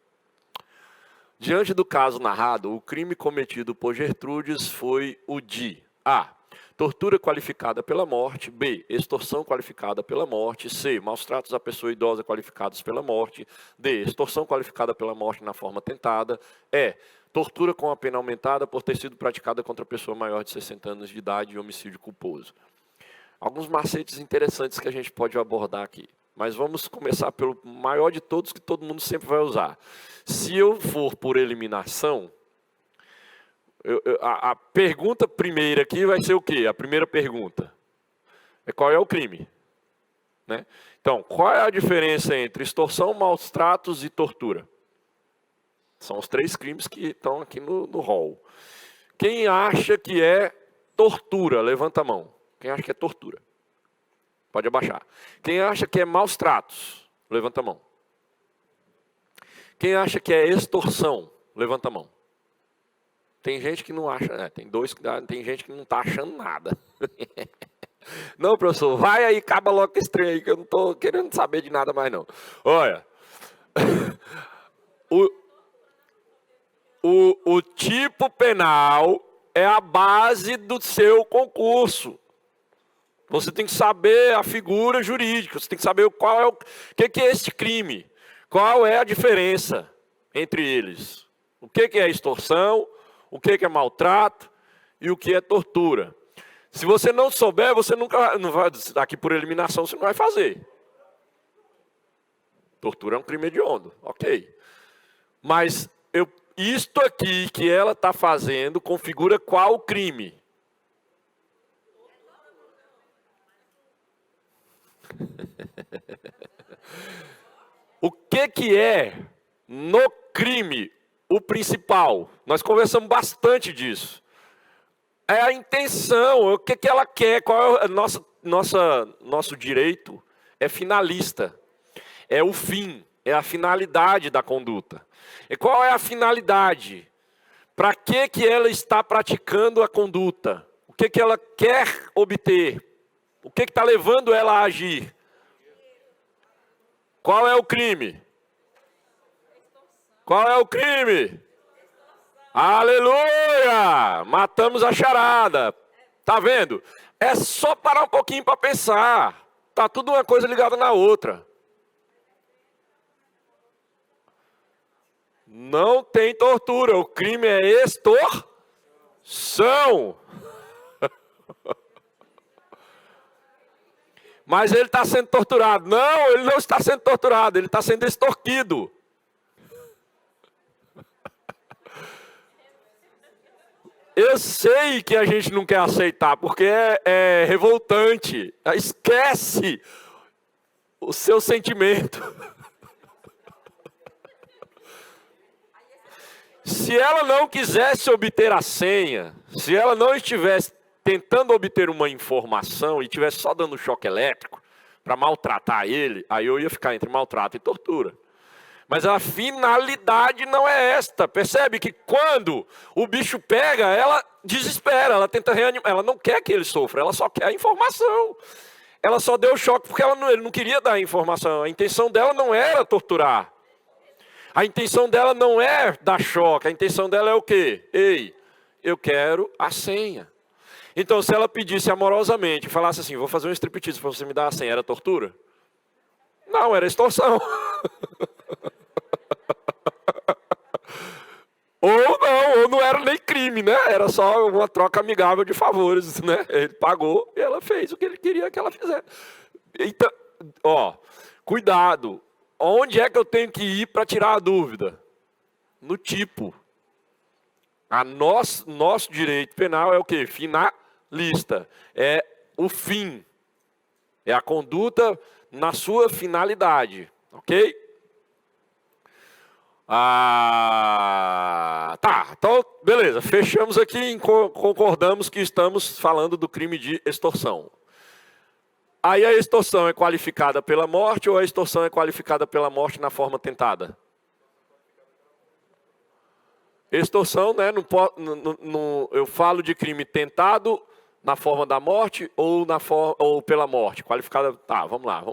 Diante do caso narrado, o crime cometido por Gertrudes foi o de A. Tortura qualificada pela morte. B. Extorsão qualificada pela morte. C. Maus tratos à pessoa idosa qualificados pela morte. D. Extorsão qualificada pela morte na forma tentada. E. Tortura com a pena aumentada por ter sido praticada contra pessoa maior de 60 anos de idade e homicídio culposo. Alguns macetes interessantes que a gente pode abordar aqui. Mas vamos começar pelo maior de todos, que todo mundo sempre vai usar. Se eu for por eliminação, a pergunta primeira aqui vai ser o quê? A primeira pergunta é qual é o crime? Né? Então, qual é a diferença entre extorsão, maus tratos e tortura? São os 3 crimes que estão aqui no rol. Quem acha que é tortura? Levanta a mão. Quem acha que é tortura? Pode abaixar. Quem acha que é maus tratos? Levanta a mão. Quem acha que é extorsão? Levanta a mão. Tem gente que não acha, né? Tem gente que não está achando nada. Não, professor, vai aí, acaba logo com esse trem aí, que eu não estou querendo saber de nada mais não. Olha, o tipo penal é a base do seu concurso. Você tem que saber a figura jurídica, você tem que saber qual é o que é esse crime, qual é a diferença entre eles. O que é extorsão, o que é maltrato e o que é tortura. Se você não souber, você nunca vai, aqui por eliminação, você não vai fazer. Tortura é um crime hediondo, ok. Mas isto aqui que ela está fazendo configura qual crime? O que é no crime o principal? Nós conversamos bastante disso. É a intenção, o que ela quer, qual é nosso direito é finalista. É o fim, é a finalidade da conduta. E qual é a finalidade? Para que ela está praticando a conduta? O que ela quer obter? O que está levando ela a agir? Qual é o crime? Qual é o crime? Aleluia! Matamos a charada. Tá vendo? É só parar um pouquinho para pensar. Tá tudo uma coisa ligada na outra. Não tem tortura. O crime é extorsão. Mas ele está sendo torturado. Não, ele não está sendo torturado. Ele está sendo extorquido. Eu sei que a gente não quer aceitar, porque é revoltante. Esquece o seu sentimento. Se ela não quisesse obter a senha, se ela não estivesse tentando obter uma informação e estivesse só dando choque elétrico para maltratar ele, aí eu ia ficar entre maltrato e tortura. Mas a finalidade não é esta. Percebe que quando o bicho pega, ela desespera, ela tenta reanimar. Ela não quer que ele sofra, ela só quer a informação. Ela só deu choque porque ele não queria dar a informação. A intenção dela não era torturar. A intenção dela não é dar choque. A intenção dela é o quê? Ei, eu quero a senha. Então, se ela pedisse amorosamente, falasse assim, vou fazer um striptease para você me dar a senha, era tortura? Não, era extorsão. Ou não era nem crime, né? Era só uma troca amigável de favores, né? Ele pagou e ela fez o que ele queria que ela fizesse. Então, cuidado. Onde é que eu tenho que ir para tirar a dúvida? No tipo. Nosso direito penal é o quê? Finalista. É o fim. É a conduta na sua finalidade. Ok? Tá, então, beleza. Fechamos aqui e concordamos que estamos falando do crime de extorsão. Aí a extorsão é qualificada pela morte ou a extorsão é qualificada pela morte na forma tentada? Extorsão, né? Eu falo de crime tentado na forma da morte ou pela morte. Qualificada. Tá, vamos lá.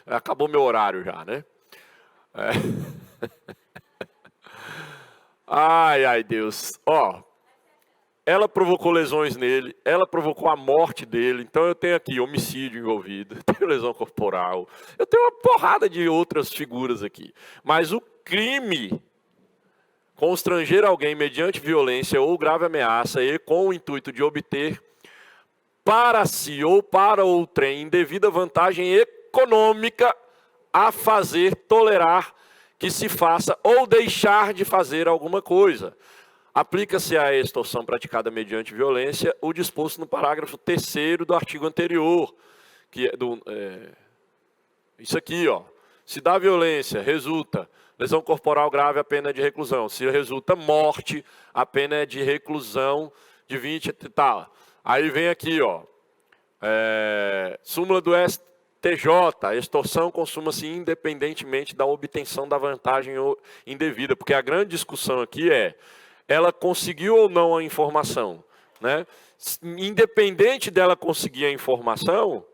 Acabou meu horário já, né? Ai, Deus. Ela provocou lesões nele, ela provocou a morte dele. Então eu tenho aqui homicídio envolvido, eu tenho lesão corporal, eu tenho uma porrada de outras figuras aqui. Mas o crime, constranger alguém mediante violência ou grave ameaça e com o intuito de obter para si ou para outrem indevida vantagem econômica a fazer tolerar que se faça ou deixar de fazer alguma coisa. Aplica-se à extorsão praticada mediante violência o disposto no parágrafo 3º do artigo anterior, que é isso aqui, se da violência resulta lesão corporal grave, a pena é de reclusão. Se resulta morte, a pena é de reclusão de 20 e tal. Aí vem aqui, súmula do STJ, extorsão consuma-se independentemente da obtenção da vantagem indevida, porque a grande discussão aqui é ela conseguiu ou não a informação, né? Independente dela conseguir a informação,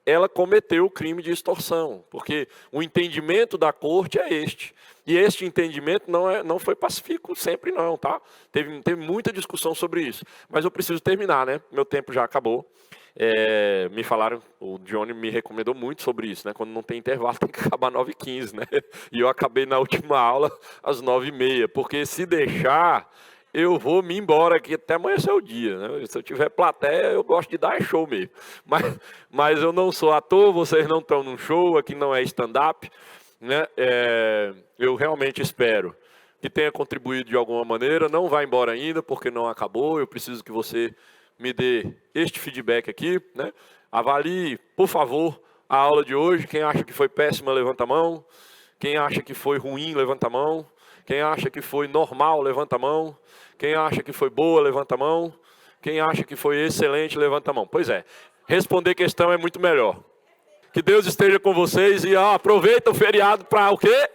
ela cometeu o crime de extorsão, porque o entendimento da corte é este. E este entendimento não foi pacífico sempre não, tá? Teve muita discussão sobre isso. Mas eu preciso terminar, né? Meu tempo já acabou. Me falaram, o Johnny me recomendou muito sobre isso, né? Quando não tem intervalo tem que acabar 9h15, né? E eu acabei na última aula às 9h30, porque se deixar, eu vou me embora aqui até amanhecer o dia, né? Se eu tiver plateia, eu gosto de dar show mesmo. Mas eu não sou ator, vocês não estão num show, aqui não é stand-up, né? Eu realmente espero que tenha contribuído de alguma maneira. Não vai embora ainda, porque não acabou. Eu preciso que você me dê este feedback aqui, né? Avalie, por favor, a aula de hoje. Quem acha que foi péssima, levanta a mão. Quem acha que foi ruim, levanta a mão. Quem acha que foi normal, levanta a mão. Quem acha que foi boa, levanta a mão. Quem acha que foi excelente, levanta a mão. Pois é, responder questão é muito melhor. Que Deus esteja com vocês e aproveita o feriado para o quê?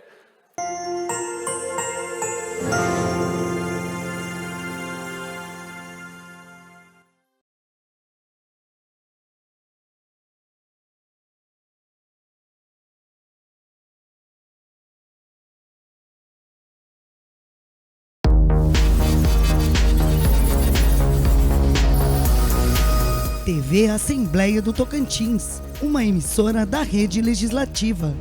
TV Assembleia do Tocantins, uma emissora da Rede Legislativa.